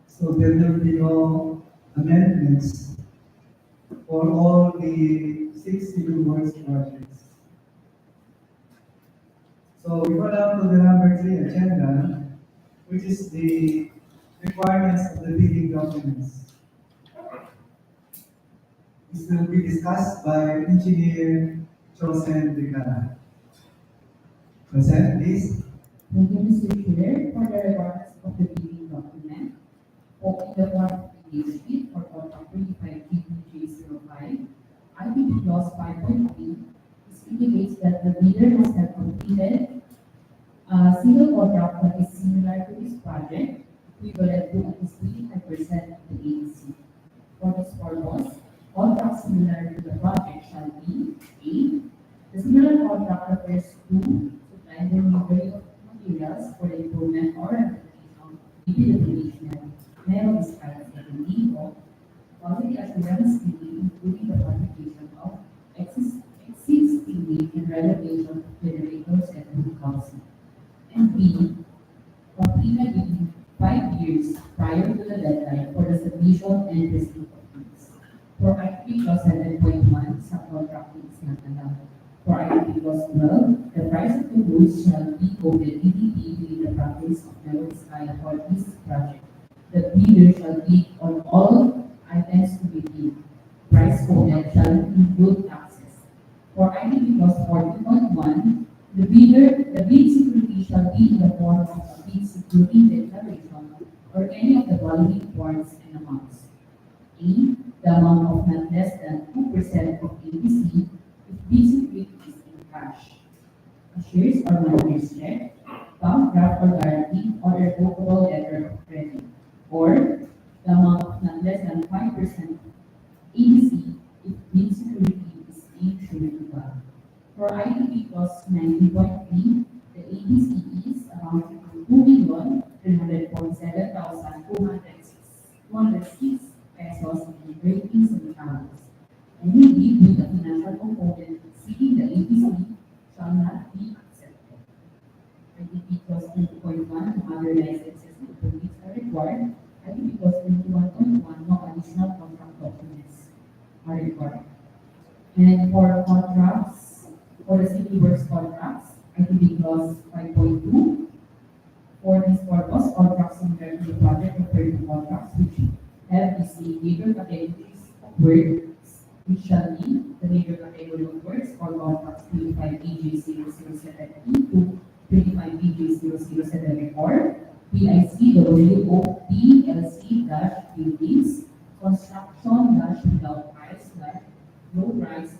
so there will be no amendments for all the 6 civil works projects. So we go down to the number 3 agenda, which is the requirements of the bidding documents. This will be discussed by Engineer Chosen Ricana. Chosen, please. Thank you, Mr. Chair, for the requirements of the bidding document. For the qualification sheet for contract 25 DPWH IPP clause 5.3, this indicates that the bidder must have completed a single contract that is similar to this project, equivalent to at least 25% of the AEC. For this purpose, contracts similar to the project shall be A. The similar contract refers to supply and delivery of materials for the improvement or rehabilitation of DPWH Nueva Vizcaya DEO, quality assurance scheme, including the fabrication of existing leak and renovation of generators and root housing. And B. Completed within 5 years prior to the deadline for the submission and receipt of fees. For IPP clause 7.1, subcontracting is not allowed. For IPP clause 12, the price of the goods shall be quoted DDP within the province of Nueva Vizcaya for this project. The bidder shall bid on all items to be bid. Price quoted shall include taxes. For IPP clause 40.1, the bid security shall be in the form of a bid security declaration or any of the following forms and amounts. A. The amount of not less than 2% of ABC if bid security is in cash. A shares or manager's check, bank draft or guarantee, or irrevocable letter of credit. Or the amount of not less than 5% ABC if bid security is deemed surety bond. For ITP clause 19.3, the ABC is amounting to 2,347,206 pesos and 13 centavos. Any bid with a financial component exceeding the ABC shall not be accepted. ITP clause 20.1, no other licenses and permits are required. ITP clause 21.1, no additional contract documents are required. And for contracts, for the city works contracts, ITP clause 5.2, for this purpose, contracts similar to the project refer to contracts which have received major categories of works which shall be the major category of works for contracts 25 BG 0070 to 25 BG 0074, PICWOP LC-buildings, construction-without price low rise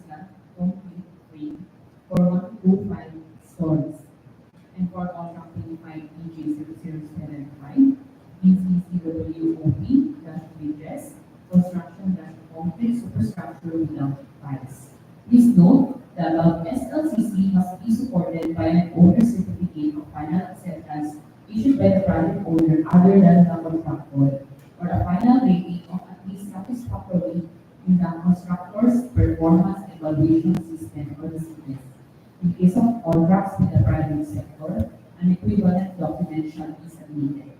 concrete frame for 1 to 5 stories. And for contract 25 BG 0075, BCCWOP-bridges, construction-concrete superstructure without price. Please note that the SLCC must be supported by an owner certificate of final acceptance issued by the project owner other than the contractor, or a final rating of at least satisfactory in the constructor's performance evaluation system or the CS. In case of contracts with the private sector, an equivalent document shall be submitted.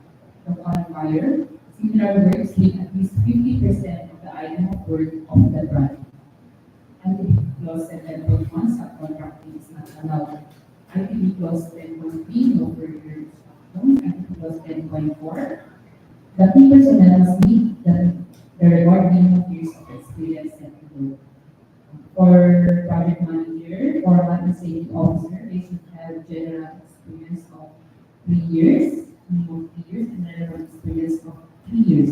The qualifier, similar works with at least 50% of the item of work of the project. ITB clause 7.1 subcontracting is not allowed. ITB clause 10.3 no further instructions. ITB clause 10.4 the key personnel must meet the required minimum years of experience set below. For project manager or land safety officer, they should have general experience of 3 years, minimum 3 years, and relevant experience of 3 years.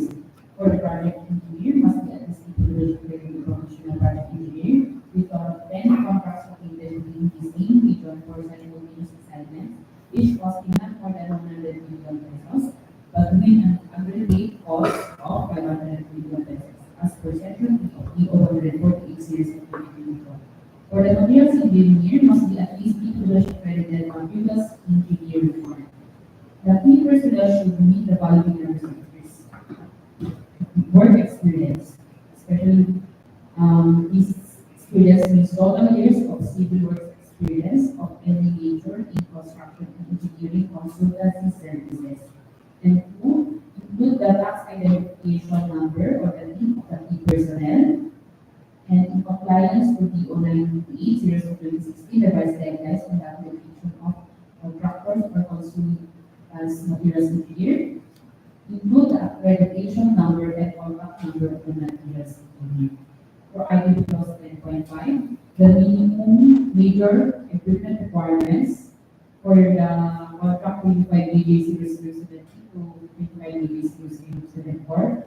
For the project engineer, must be at least equivalent professional project engineer with 10 contracts located within the same region for simultaneous assignments, each costing not more than 100 million pesos, but with an aggregate cost of 500 million pesos, as per section of the 148 series of 2024. For the materials engineer, must be at least equivalent accredited materials engineer requirement. The key personnel should meet the following numbers of years. Work experience, especially this experience means total years of civil works experience of any major in construction and engineering consultancy services. And two, include the tax identification number or the name of the key personnel, and in compliance with the 0998 series of 2016, the vice guidelines on the application of contractors or consulting as materials engineer, include the accreditation number and contract number of the materials engineer. For ITB clause 10.5, the minimum major equipment requirements for the contract 25 BG 0070 to 25 BG 0074.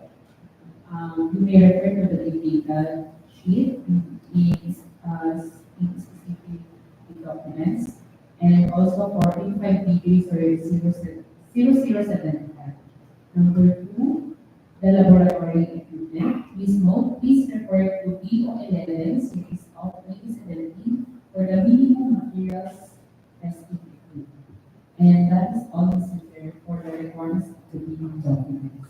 You may refer to the data sheet in specific documents, and also for 25 BG 0075. Number 2, the laboratory equipment. Please note, please refer to DEO 11 series of 2017 for the minimum materials testing equipment. And that is all necessary for the requirements of the minimum documents.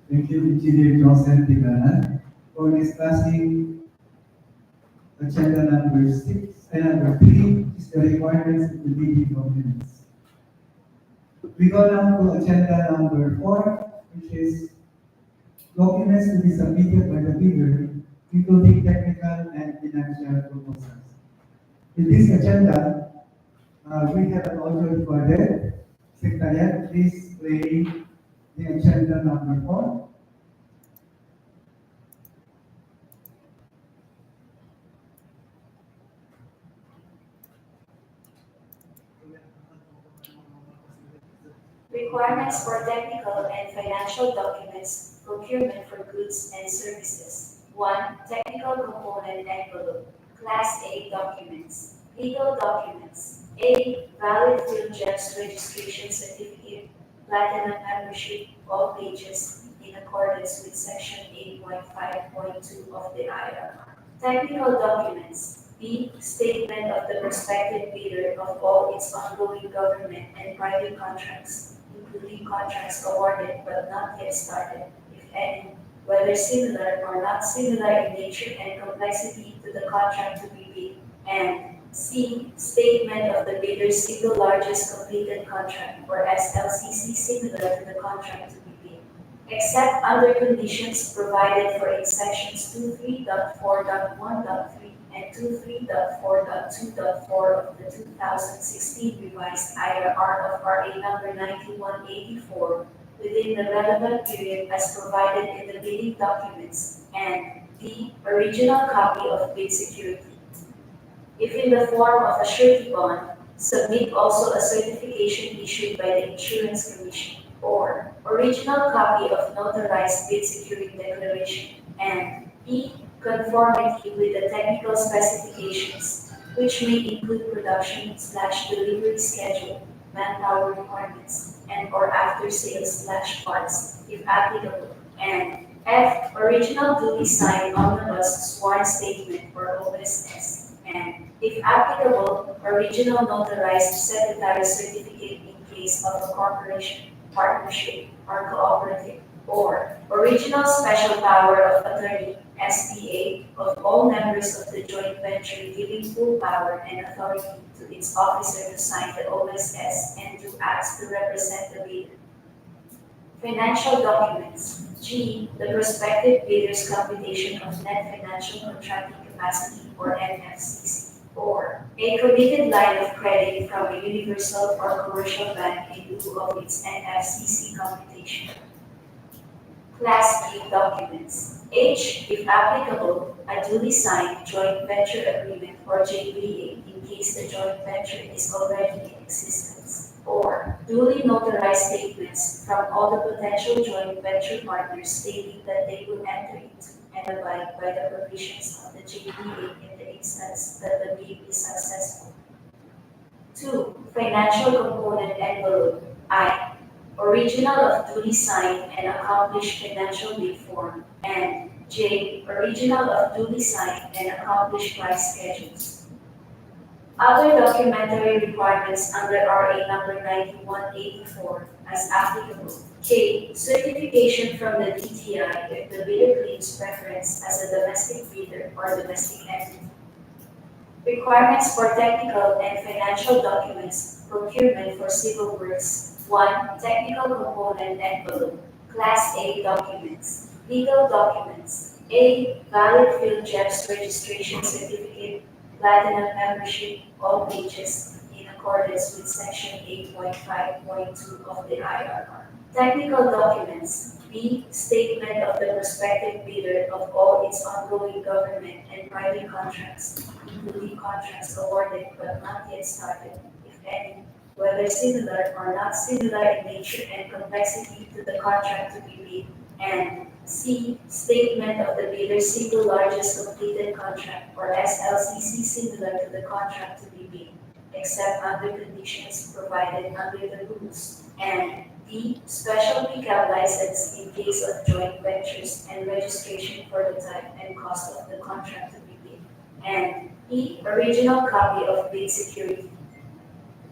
Thank you, Engineer Joseph Tiganan, for discussing agenda number 6 and number 3 is the requirements of the bidding documents. We go now to agenda number 4, which is documents to be submitted by the bidder, including technical and financial proposals. In this agenda, we have an audio recorded. Secretariat, please play the agenda number 4. Requirements for technical and financial documents, procurement for goods and services. 1. Technical component envelope. Class A documents. Legal documents. A. Valid Philgems registration certificate. Platinum membership, all pages, in accordance with Section 8.5.2 of the IRA. Technical documents. B. Statement of the prospective bidder of all its ongoing government and private contracts, including contracts awarded but not yet started, if any, whether similar or not similar in nature and complexity to the contract to be bid. And C. Statement of the bidder's single largest completed contract, or SLCC similar to the contract to be bid, except under conditions provided for in sections 23.4.1.3 and 23.4.2.4 of the 2016 revised IRR of RA number 9184, within the relevant period as provided in the bidding documents, and D. Original copy of bid security. If in the form of a surety bond, submit also a certification issued by the Insurance Commission, or original copy of notarized bid security declaration, and E. Conformity with the technical specifications, which may include production/delivery schedule, manpower requirements, and/or after-sales/parts, if applicable, and F. Original duly signed omnibus sworn statement or OSS, and if applicable, original notarized secretary certificate in case of a corporation, partnership, or cooperative, or original special power of attorney, SPA, of all members of the joint venture giving full power and authority to its officer to sign the OSS and to act to represent the bidder. Financial documents. G. The prospective bidder's computation of net financial contracting capacity or NFCC, or a committed line of credit from a universal or commercial bank in lieu of its NFCC computation. Class B documents. H. If applicable, a duly signed joint venture agreement or JVA in case the joint venture is already in existence, or duly notarized statements from all the potential joint venture partners stating that they will enter into and abide by the provisions of the JVA in the instance that the bid is successful. 2. Financial component envelope. I. Original of duly signed and accomplished financial bid form, and J. Original of duly signed and accomplished price schedules. Other documentary requirements under RA number 9184 as applicable. K. Certification from the DTI if the bidder claims preference as a domestic bidder or domestic entity. Requirements for technical and financial documents, procurement for civil works. 1. Technical component envelope. Class A documents. Legal documents. A. Valid field JEPS registration certificate, platinum membership, all pages, in accordance with section 8.5.2 of the IRR. Technical documents. B. Statement of the prospective bidder of all its ongoing government and private contracts, including contracts awarded but not yet started, if any, whether similar or not similar in nature and complexity to the contract to be bid, and C. Statement of the bidder's single largest completed contract or SLCC similar to the contract to be bid, except under conditions provided under the rules, and D. Special pickup license in case of joint ventures and registration for the type and cost of the contract to be bid, and E. Original copy of bid security.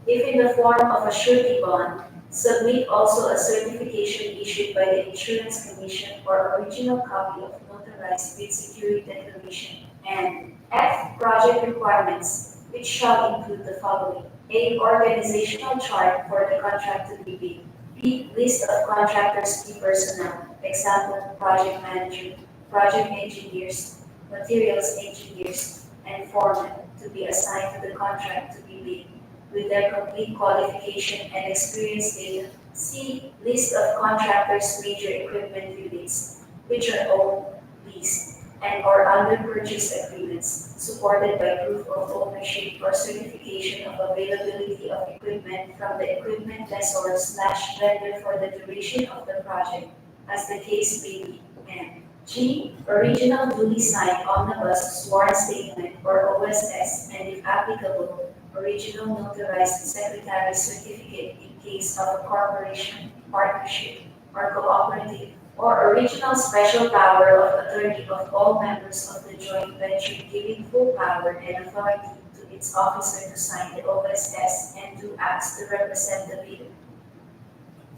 If in the form of a surety bond, submit also a certification issued by the Insurance Commission or original copy of notarized bid security declaration, and F. Project requirements, which shall include the following: A. Organizational chart for the contract to be bid. B. List of contractors' key personnel, example, project manager, project engineers, materials engineers, and foremen to be assigned to the contract to be bid, with their complete qualification and experience data. C. List of contractors' major equipment units, which are owned, leased, and/or under purchase agreements, supported by proof of ownership or certification of availability of equipment from the equipment lessor/vendor for the duration of the project, as the case may be. And G. Original duly signed omnibus sworn statement or OSS, and if applicable, original notarized secretary certificate in case of a corporation, partnership, or cooperative, or original special power of attorney of all members of the joint venture giving full power and authority to its officer to sign the OSS and to act to represent the bidder.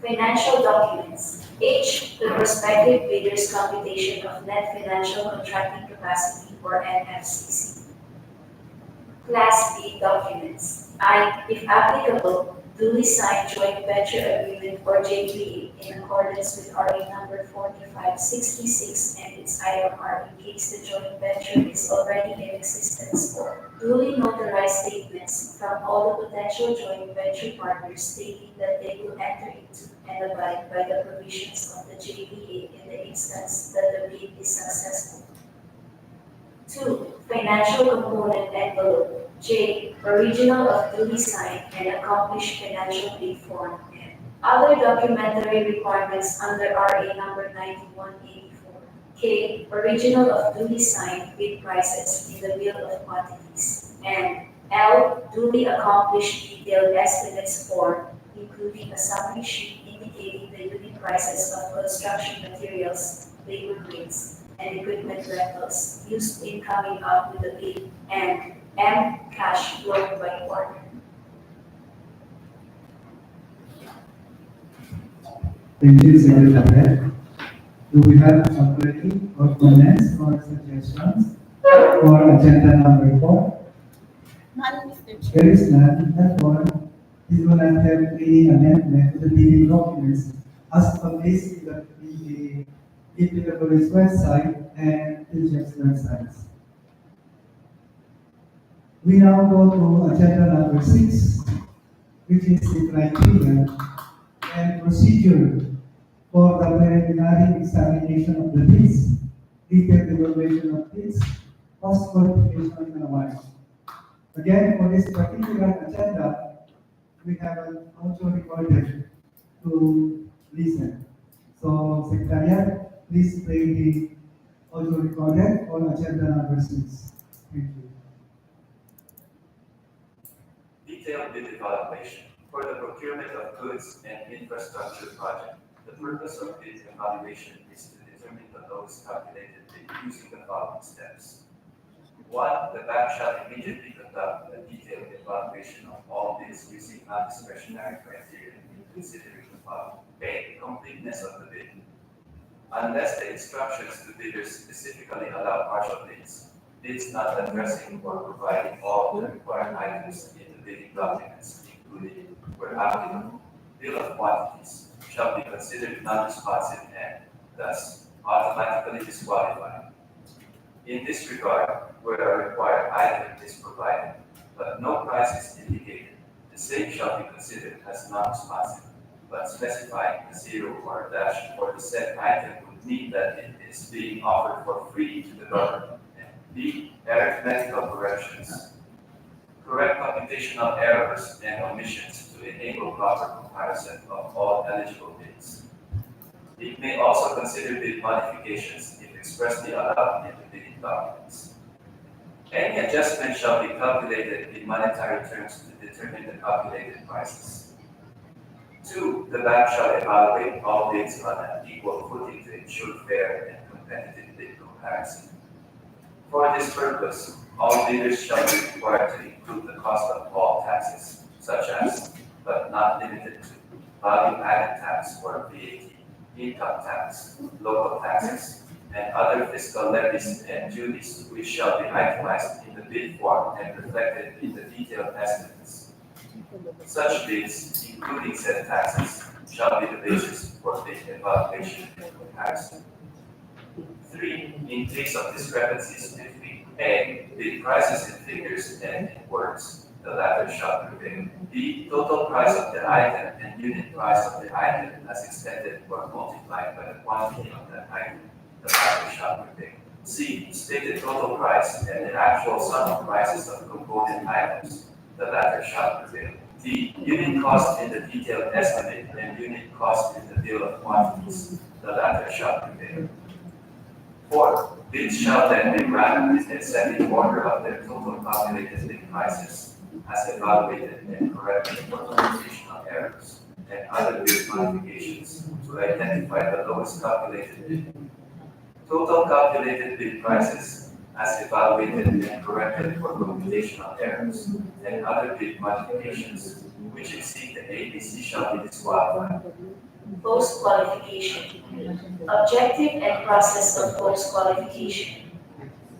Financial documents. H. The prospective bidder's computation of net financial contracting capacity or NFCC. Class B documents. I. If applicable, duly signed joint venture agreement or JVA in accordance with RA number 4566 and its IMR in case the joint venture is already in existence, or duly notarized statements from all the potential joint venture partners stating that they will enter into and abide by the provisions of the JVA in the instance that the bid is successful. 2. Financial component envelope. J. Original of duly signed and accomplished financial bid form. And other documentary requirements under RA number 9184. K. Original of duly signed bid prices in the bill of quantities. And L. Duly accomplished detailed estimates form, including a summary sheet indicating the unit prices of construction materials, labor rates, and equipment rentals used in coming up with the bid, and M. Cash flow by quarter. Thank you, Secretary. Do we have a query or comments or suggestions for agenda number 4? None, Mr. Chair. There is none, therefore, we will not have any amendment to the bidding documents as published in the DPWH website and Inject's websites. We now go to agenda number 6, which is the criteria and procedure for the preliminary examination of the bids, detailed evaluation of bids, cost qualification and award. Again, for this particular agenda, we have an audio recorder to listen. So, Secretariat, please play the audio recorder on agenda number 6. Thank you. Detailed bid evaluation for the procurement of goods and infrastructure project. The purpose of bid evaluation is to determine the lowest calculated bid using the following steps. 1. The bank shall immediately conduct a detailed evaluation of all bids using non-discretionary criteria in considering the following. A. Completeness of the bid. Unless the instructions to bidders specifically allow partial bids, bids not addressing or providing all the required items in the bidding documents, including, where applicable, bill of quantities, shall be considered non-responsive and, thus, automatically disqualified. In this regard, where a required item is provided, but no price is indicated, the same shall be considered as non-responsive, but specifying a 0 or a dash for the said item would mean that it is being offered for free to the government. And B. Arithmetical corrections. Correct computational errors and omissions to enable proper comparison of all eligible bids. It may also consider bid modifications if expressly allowed in the bidding documents. Any adjustment shall be calculated in monetary terms to determine the calculated prices. 2. The bank shall evaluate all bids on an equal footing to ensure fair and competitive bid comparison. For this purpose, all bidders shall be required to include the cost of all taxes, such as, but not limited to, value-added tax or VAT, income tax, local taxes, and other fiscal levies and duties which shall be itemized in the bid form and reflected in the detailed estimates. Such bids, including said taxes, shall be the basis for bid evaluation and comparison. 3. In case of discrepancies between A. Bid prices in figures and in words, the latter shall prevail. B. Total price of the item and unit price of the item as extended or multiplied by the quantity of that item, the latter shall prevail. C. Stated total price and the actual sum of prices of component items, the latter shall prevail. D. Unit cost in the detailed estimate and unit cost in the bill of quantities, the latter shall prevail. 4. Bids shall then be granted in ascending order of their total calculated bid prices, as evaluated and corrected for computational errors and other bid modifications to identify the lowest calculated bid. Total calculated bid prices, as evaluated and corrected for computational errors and other bid modifications which exceed the ABC shall be disqualified. Post-qualification. Objective and process of post-qualification.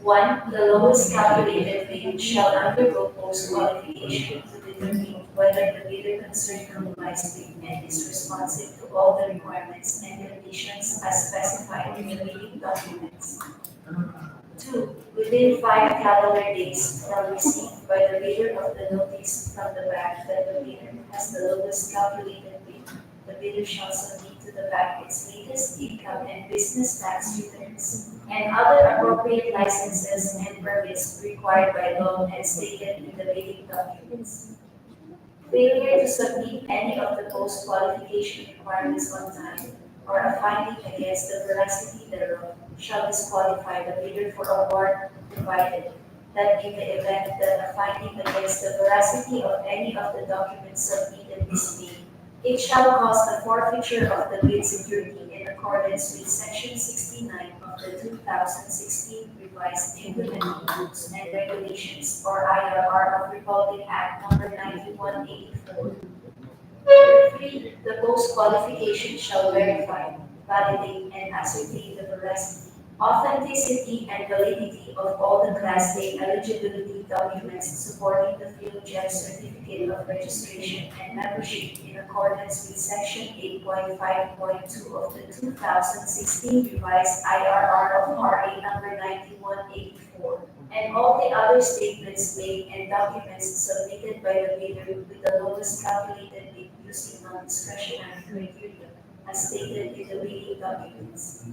1. The lowest calculated bid shall undergo post-qualification to determine whether the bidder concerned complies with and is responsive to all the requirements and conditions as specified in the bidding documents. 2. Within 5 calendar days from receipt by the bidder of the notice from the bank that the bidder has the lowest calculated bid, the bidder shall submit to the bank its latest income and business tax returns, and other appropriate licenses and permits required by law and stated in the bidding documents. Failure to submit any of the post-qualification requirements on time, or a finding against the veracity thereof, shall disqualify the bidder for award, provided that in the event that a finding against the veracity of any of the documents submitted is made, it shall cause the forfeiture of the bid security in accordance with Section 69 of the 2016 Revised Implementing Rules and Regulations, or IRR of Republic Act Number 9184. 3. The post-qualification shall verify, validate, and ascertain the veracity, authenticity, and validity of all the Class A eligibility documents supporting the PhilGem Certificate of Registration and Membership in accordance with Section 8.5.2 of the 2016 Revised IRR of RA number 9184, and all the other statements made and documents submitted by the bidder with the lowest calculated bid using non-discretionary criteria, as stated in the bidding documents.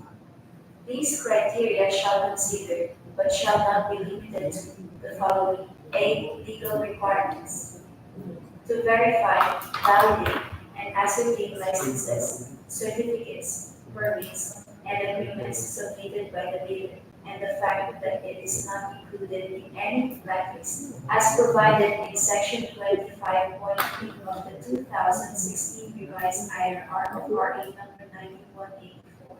These criteria shall consider, but shall not be limited to, the following: A. Legal requirements. To verify, validate, and ascertain licenses, certificates, permits, and agreements submitted by the bidder, and the fact that it is not included in any blacklist, as provided in Section 25.3 of the 2016 Revised IRR of RA number 9184.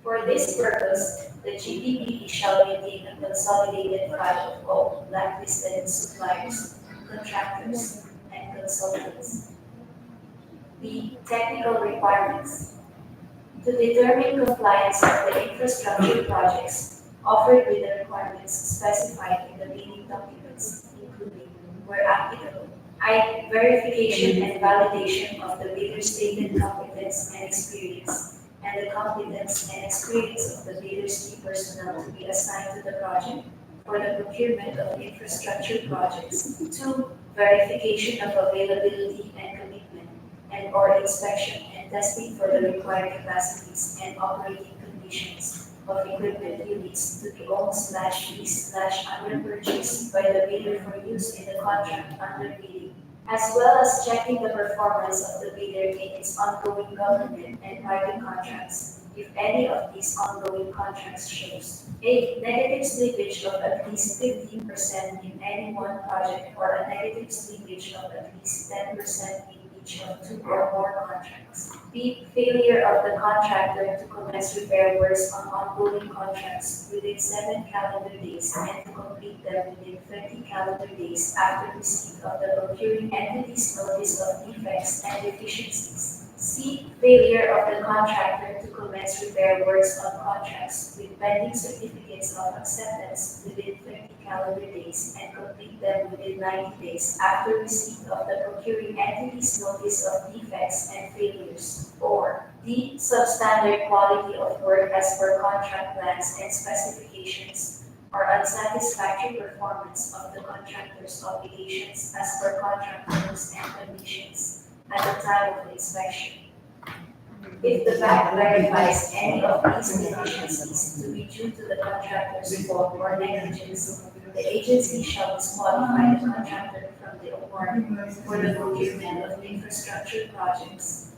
For this purpose, the GPPD shall maintain a consolidated file of all blacklisted suppliers, contractors, and consultants. B. Technical requirements. To determine compliance of the infrastructure projects offered with the requirements specified in the bidding documents, including, where applicable, I. Verification and validation of the bidder's stated competence and experience, and the competence and experience of the bidder's key personnel to be assigned to the project for the procurement of infrastructure projects. 2. Verification of availability and commitment, and or inspection and testing for the required capacities and operating conditions of equipment units to be owned/leased/under purchase by the bidder for use in the contract under bidding, as well as checking the performance of the bidder in its ongoing government and private contracts, if any of these ongoing contracts shows a negative slippage of at least 15% in any one project, or a negative slippage of at least 10% in each of 2 or more contracts. B. Failure of the contractor to commence repair works on ongoing contracts within 7 calendar days and to complete them within 30 calendar days after receipt of the procuring entity's notice of defects and deficiencies. C. Failure of the contractor to commence repair works on contracts with pending certificates of acceptance within 30 calendar days and complete them within 90 days after receipt of the procuring entity's notice of defects and failures. Or D. Substandard quality of work as per contract plans and specifications, or unsatisfactory performance of the contractor's obligations as per contract terms and conditions at the time of inspection. If the bank verifies any of these deficiencies to be due to the contractor's fault or negligence, the agency shall disqualify the contractor from the award for the procurement of infrastructure projects.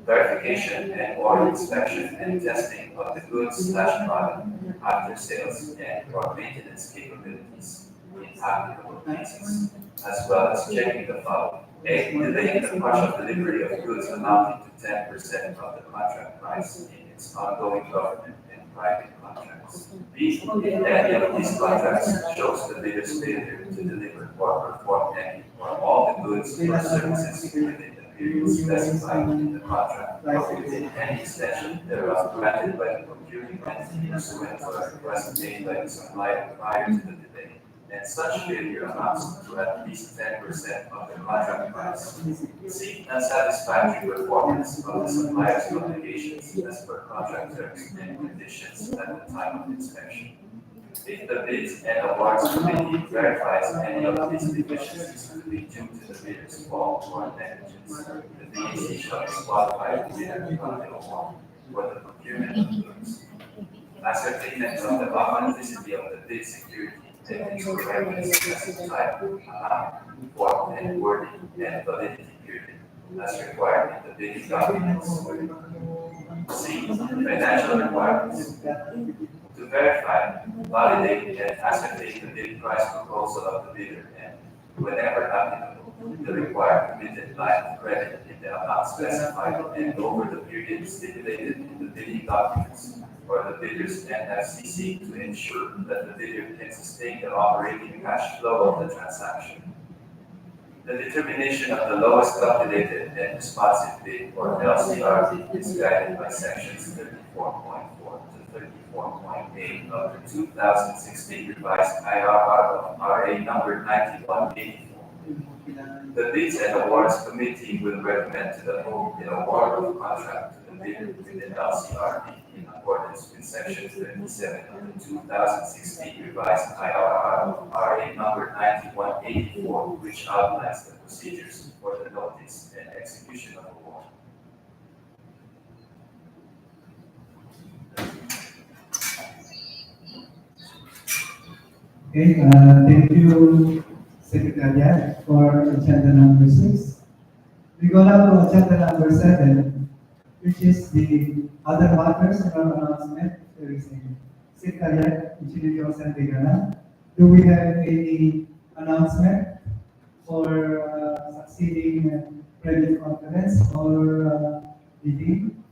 Verification and/or inspection and testing of the goods/product after sales and/or maintenance capabilities in applicable cases, as well as checking the following: A. Delaying the partial delivery of goods amounting to 10% of the contract price in its ongoing government and private contracts. B. If any of these contracts shows the bidder's failure to deliver or perform any or all the goods or services within the period specified in the contract, or within any extension thereof granted by the procuring entity pursuant to a request made by the supplier prior to the delay. and such failure amounts to at least 10% of the contract price. C. Unsatisfactory performance of the supplier's obligations as per contract terms and conditions at the time of inspection. If the bids and awards committee verifies any of these deficiencies to be due to the bidder's fault or negligence, the BAC shall disqualify the bidder from the award for the procurement of goods. Ascertainment of the authenticity of the bid security and its correctness as to type, amount, form, and wording, and validity period, as required in the bidding documents. C. Financial requirements. To verify, validate, and ascertain the bid price proposal of the bidder and, whenever applicable, the required committed line of credit in the amount specified and over the period stipulated in the bidding documents or the bidder's NFCC to ensure that the bidder can sustain the operating cash flow of the transaction. The determination of the lowest calculated and responsive bid or LCR is guided by sections 34.4 to 34.8 of the 2016 revised IRR of RA number 9184. The Bids and Awards Committee will recommend to the award of contract to the bidder with the LCR in accordance with section 37 of the 2016 revised IRR of RA number 9184, which outlines the procedures for the notice and execution of award. Okay, thank you, Secretariat, for agenda number 6. We go now to agenda number 7, which is the other matters and announcement. There is a Secretariat, Engineer Joseph Vigana. Do we have any announcement for succeeding private conference or meeting?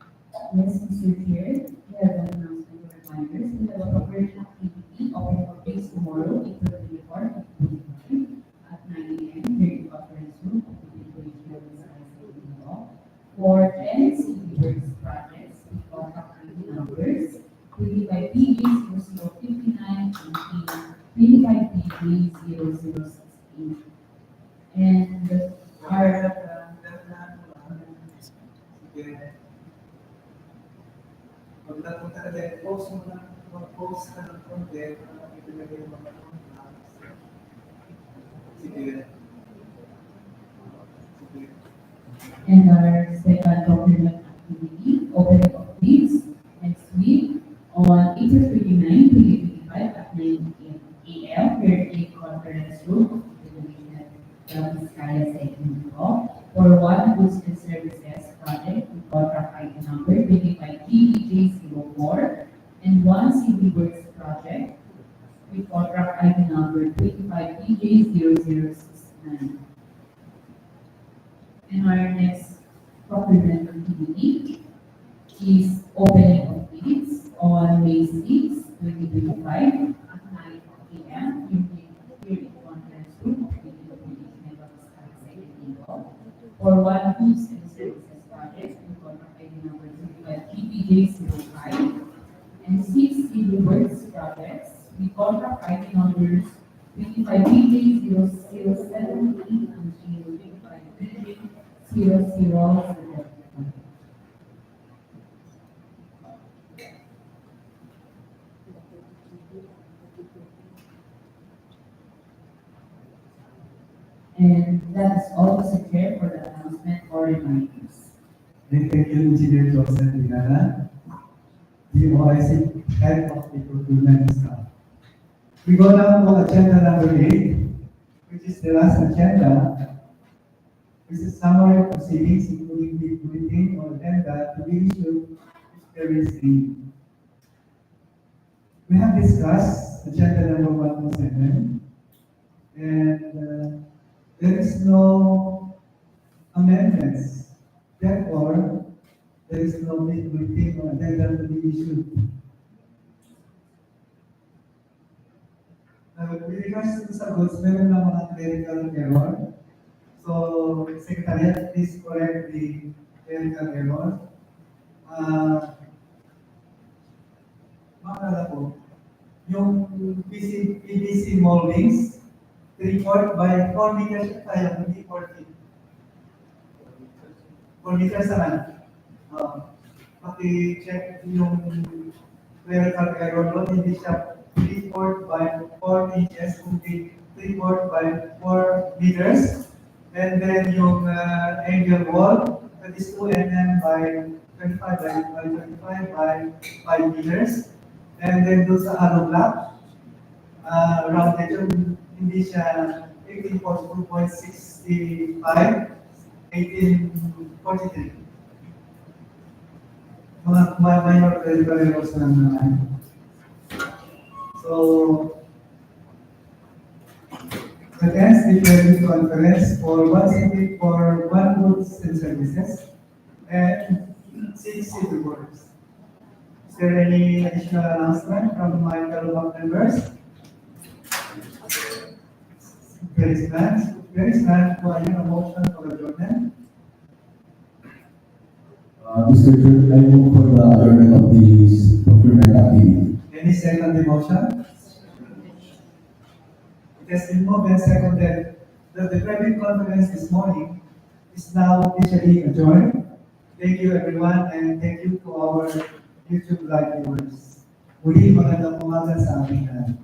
Yes, Mr. Chair, we have an announcement of reminders. We have a preparation activity open for days tomorrow, April 24, at 9 a.m. here in the conference room of the DPWH Nueva Vizcaya. For 10 city works projects, we contact numbers 25PG 0059 and 25PG 0068. And our Pagdapunta ka dahil, post mo na, mag-post ka ng content, ipinagay yung mga contacts. Sige. Sige. and our second procurement activity, opening of bids next week on April 29, 2025 at 9 a.m. here in the conference room of the Nueva Vizcaya Second Law for one goods and services project with contract item number 25GBJ04 and one civil works project with contract item number 25BJ0069. And our next procurement activity is opening of bids on May 6, 2025 at 9 a.m. in the conference room of the DPWH Nueva Vizcaya Second Law for one goods and services project with contract item number 25GBJ05 and 6 civil works projects with contract item numbers 25BJ0078 and 25BJ0071. And that is all, Mr. Chair, for the announcement or reminders. Thank you, Engineer Joseph Vigana, the OIC Head of the Procurement Staff. We go now to agenda number 8, which is the last agenda. This is summary of proceedings, including the bulletin or agenda to be issued if there is need. We have discussed agenda number 1 to 7, and there is no amendments. Therefore, there is no bulletin or agenda to be issued. With regards to sa goods, meron na mga clerical error. So, Secretariat, please correct the clerical error. Maalala ko, yung PVC moldings, 3/4 by 4 meters siya tayo, hindi 4 feet. 4 meters naman. Paki-check yung clerical error doon, hindi siya 3/4 by 4 inches, kundi 3/4 by 4 meters. And then yung angle wall, that is 2 mm by 25 by 25 by 5 meters. And then doon sa hollow block, rounded yun, hindi siya 1842.65, 1843. Mga minor clerical errors lang naman. So, attends the Brgy conference for one city for one goods and services and 6 city boards. Is there any additional announcement from my fellow members? There is none. Do I hear a motion for adjournment? Mr. Chair, I move for the adjournment of this procurement activity. Any second the motion? It has been moved and seconded that the private conference this morning is now officially adjourned. Thank you everyone and thank you to our YouTube live viewers. Muli magandang umaga sa ating lahat.